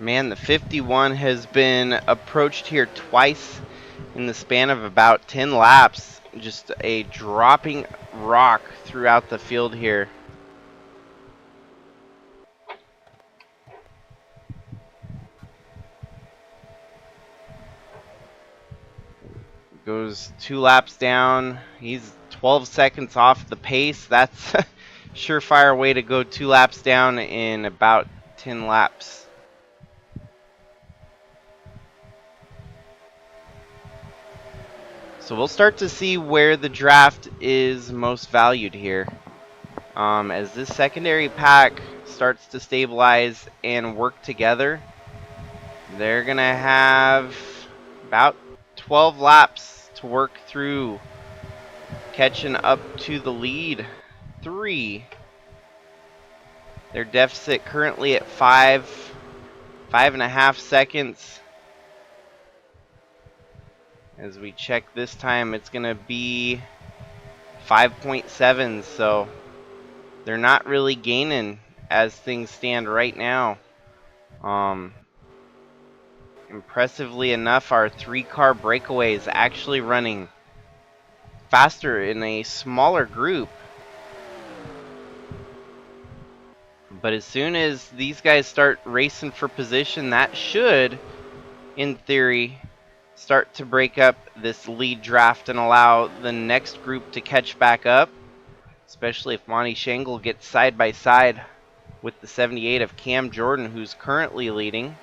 Speaker 2: Man, the 51 has been approached here twice in the span of about 10 laps. Just a dropping rock throughout the field here. Goes 2 laps down. He's 12 seconds off the pace. That's a surefire way to go 2 laps down in about 10 laps. So we'll start to see where the draft is most valued here. As this secondary pack starts to stabilize and work together, they're going to have about 12 laps to work through, catching up to the lead 3. Their deficit currently at 5.5 seconds. As we check this time, it's going to be 5.7, so they're not really gaining as things stand right now. Impressively enough, our 3-car breakaway is actually running faster in a smaller group. But as soon as these guys start racing for position, that should, in theory, start to break up this lead draft and allow the next group to catch back up, especially if Monty Shangle gets side by side with the 78 of Cam Jordan, who's currently leading.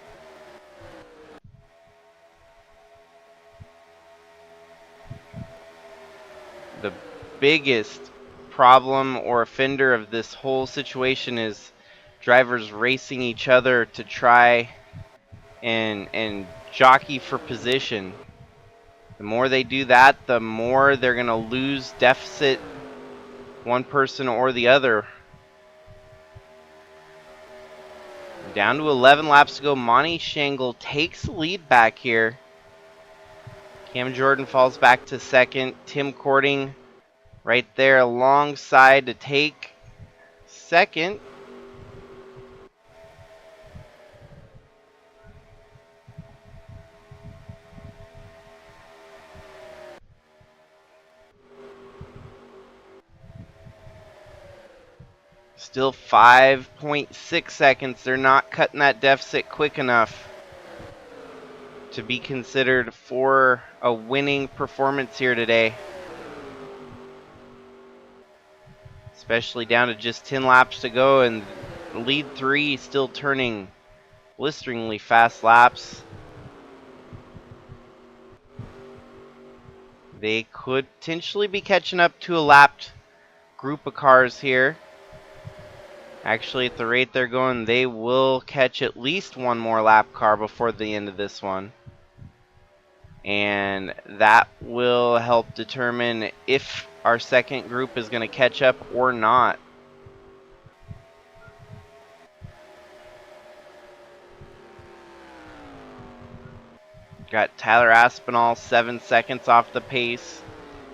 Speaker 2: The biggest problem or offender of this whole situation is drivers racing each other to try and jockey for position. The more they do that, the more they're going to lose deficit, one person or the other. Down to 11 laps to go. Monty Shangle takes the lead back here. Cam Jordan falls back to second. Tim Cording right there alongside to take second. Still 5.6 seconds. They're not cutting that deficit quick enough to be considered for a winning performance here today. Especially down to just 10 laps to go, and lead 3 still turning blisteringly fast laps. They could potentially be catching up to a lapped group of cars here. Actually, at the rate they're going, they will catch at least one more lap car before the end of this one. And that will help determine if our second group is going to catch up or not. Got Tyler Aspinall 7 seconds off the pace.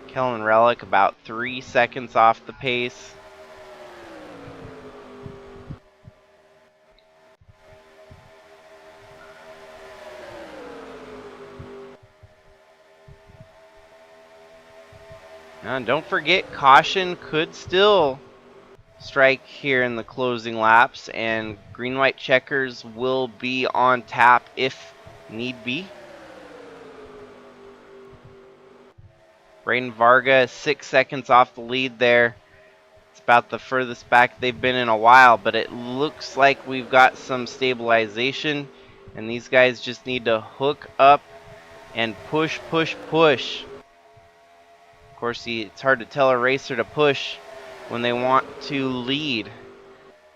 Speaker 2: Kellen Relic about 3 seconds off the pace. And don't forget, caution could still strike here in the closing laps, and green-white checkers will be on tap if need be. Braden Varga 6 seconds off the lead there. It's about the furthest back they've been in a while, but it looks like we've got some stabilization, and these guys just need to hook up and push, push, push. Of course, it's hard to tell a racer to push when they want to lead,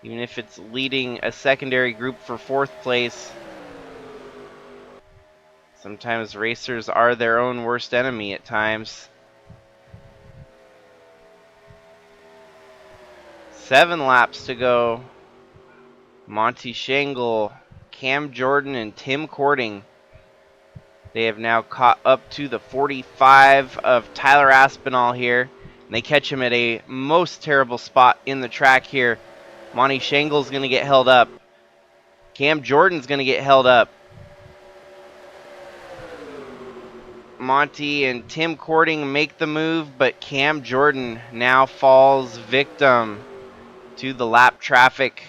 Speaker 2: even if it's leading a secondary group for 4th place. Sometimes racers are their own worst enemy at times. 7 laps to go. Monty Shangle, Cam Jordan, and Tim Cording. They have now caught up to the 45 of Tyler Aspinall here. And they catch him at a most terrible spot in the track here. Monty Shangle's going to get held up. Cam Jordan's going to get held up. Monty and Tim Cording make the move, but Cam Jordan now falls victim to the lap traffic.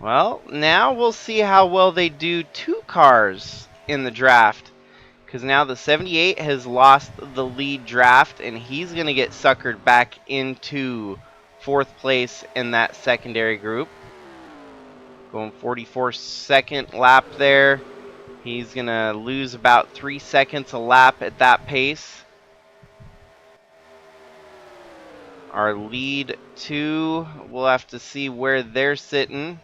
Speaker 2: Well, now we'll see how well they do two cars in the draft. Because now the 78 has lost the lead draft, and he's going to get suckered back into 4th place in that secondary group. Going 44-second lap there. He's going to lose about 3 seconds a lap at that pace. Our lead 2, we'll have to see where they're sitting.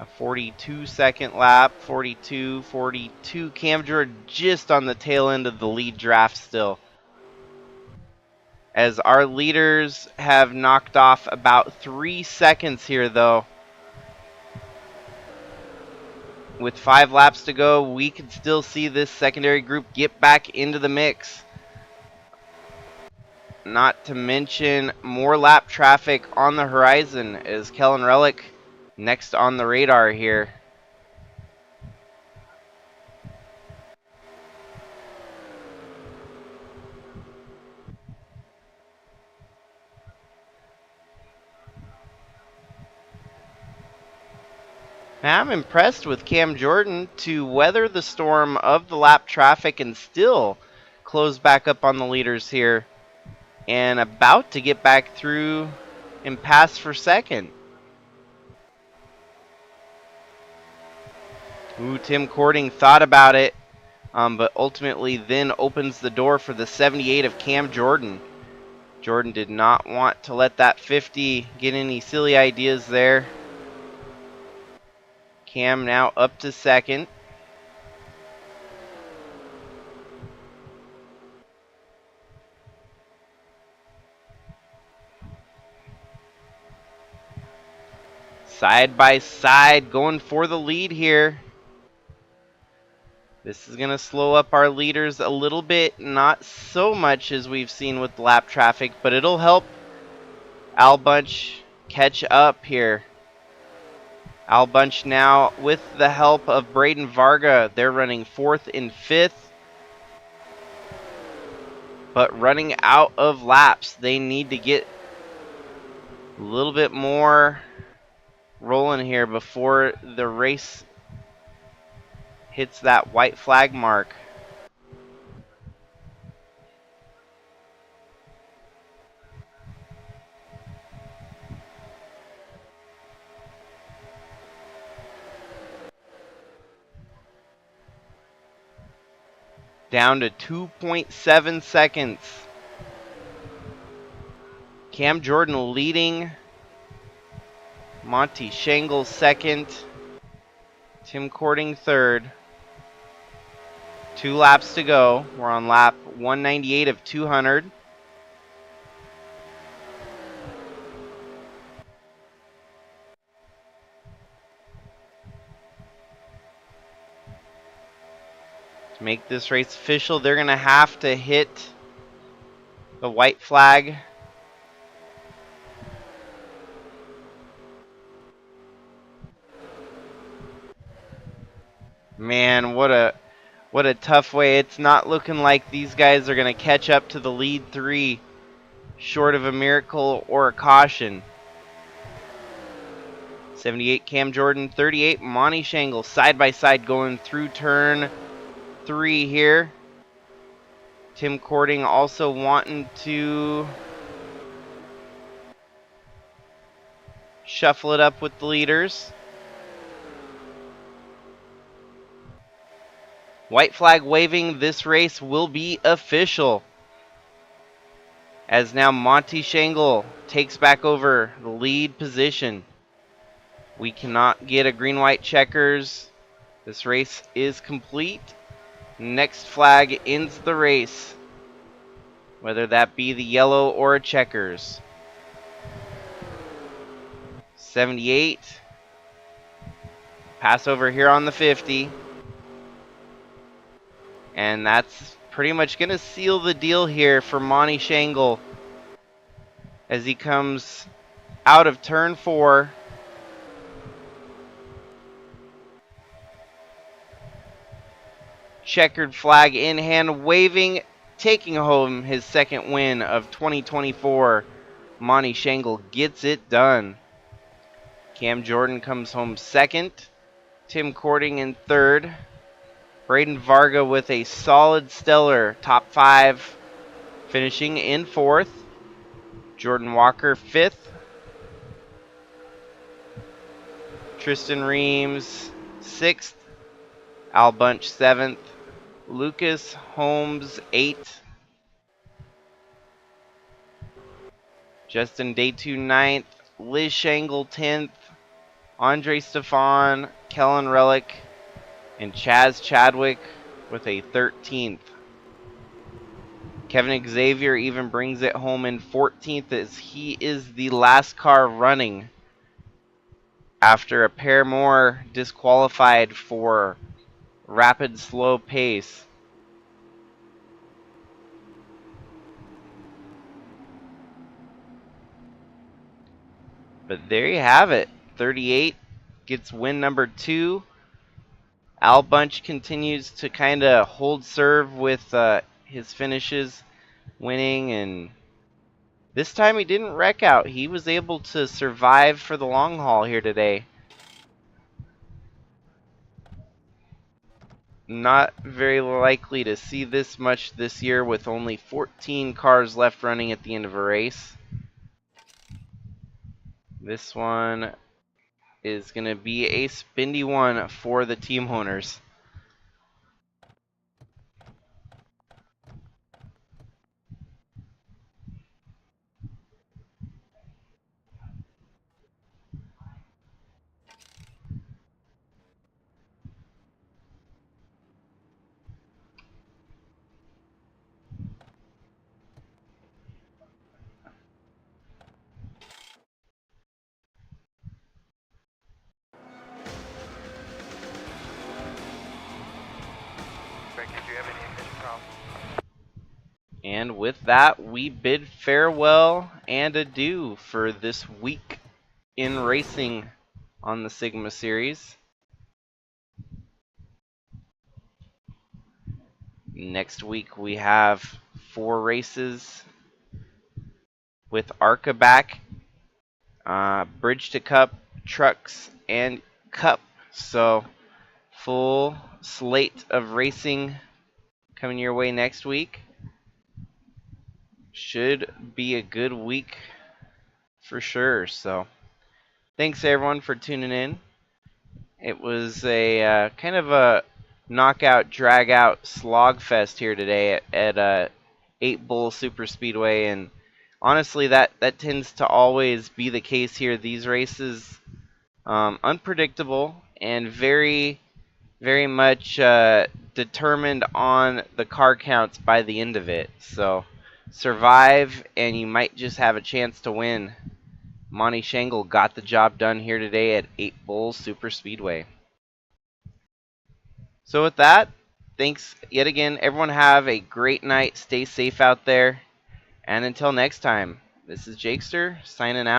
Speaker 2: A 42-second lap, 42. Cam Jordan just on the tail end of the lead draft still. As our leaders have knocked off about 3 seconds here, though. With 5 laps to go, we can still see this secondary group get back into the mix. Not to mention more lap traffic on the horizon as Kellen Relic next on the radar here. Now, I'm impressed with Cam Jordan to weather the storm of the lap traffic and still close back up on the leaders here. And about to get back through and pass for second. Ooh, Tim Cording thought about it, but ultimately then opens the door for the 78 of Cam Jordan. Jordan did not want to let that 50 get any silly ideas there. Cam now up to second. Side by side, going for the lead here. This is going to slow up our leaders a little bit, not so much as we've seen with lap traffic, but it'll help Al Bunch catch up here. Al Bunch now, with the help of Braden Varga, they're running 4th and 5th. But running out of laps, they need to get a little bit more rolling here before the race hits that white flag mark. Down to 2.7 seconds. Cam Jordan leading. Monty Shangle second. Tim Cording third. 2 laps to go. We're on lap 198 of 200. To make this race official, they're going to have to hit the white flag. Man, what a tough way. It's not looking like these guys are going to catch up to the lead 3 short of a miracle or a caution. 78 Cam Jordan, 38 Monty Shangle, side by side going through turn 3 here. Tim Cording also wanting to shuffle it up with the leaders. White flag waving, this race will be official. As now Monty Shangle takes back over the lead position. We cannot get a green-white checkers. This race is complete. Next flag ends the race. whether that be the yellow or a checkers. 78. Pass over here on the 50. And that's pretty much going to seal the deal here for Monty Shangle as he comes out of turn 4. Checkered flag in hand, waving, taking home his second win of 2024. Monty Shangle gets it done. Cam Jordan comes home second. Tim Cording in third. Braden Varga with a solid, stellar top 5, finishing in 4th. Jordan Walker 5th. Tristan Reams 6th. Al Bunch 7th. Lucas Holmes 8th. Justin Day2 9th. Liz Shangle 10th. Andre Stefan, Kellen Relic, and Chaz Chadwick with a 13th. Kevin Xavier even brings it home in 14th as he is the last car running after a pair more disqualified for rapid slow pace. But there you have it. 38 gets win number 2. Al Bunch continues to kind of hold serve with his finishes, winning, and this time he didn't wreck out. He was able to survive for the long haul here today. Not very likely to see this much this year with only 14 cars left running at the end of a race. This one is going to be a spindy one for the team owners. And with that, we bid farewell and adieu for this week in racing on the Sigma Series. Next week we have 4 races with ARCA back, Bridge to Cup, Trucks, and Cup. So full slate of racing coming your way next week. Should be a good week for sure. So thanks everyone for tuning in. It was a kind of a knockout, drag out slog fest here today at 8 Bull Superspeedway, and honestly that tends to always be the case here. These races unpredictable and very much determined on the car counts by the end of it. So survive and you might just have a chance to win. Monty Shangle got the job done here today at 8 Bull Superspeedway. So with that, thanks yet again. Everyone have a great night. Stay safe out there. And until next time, this is Jakester signing out.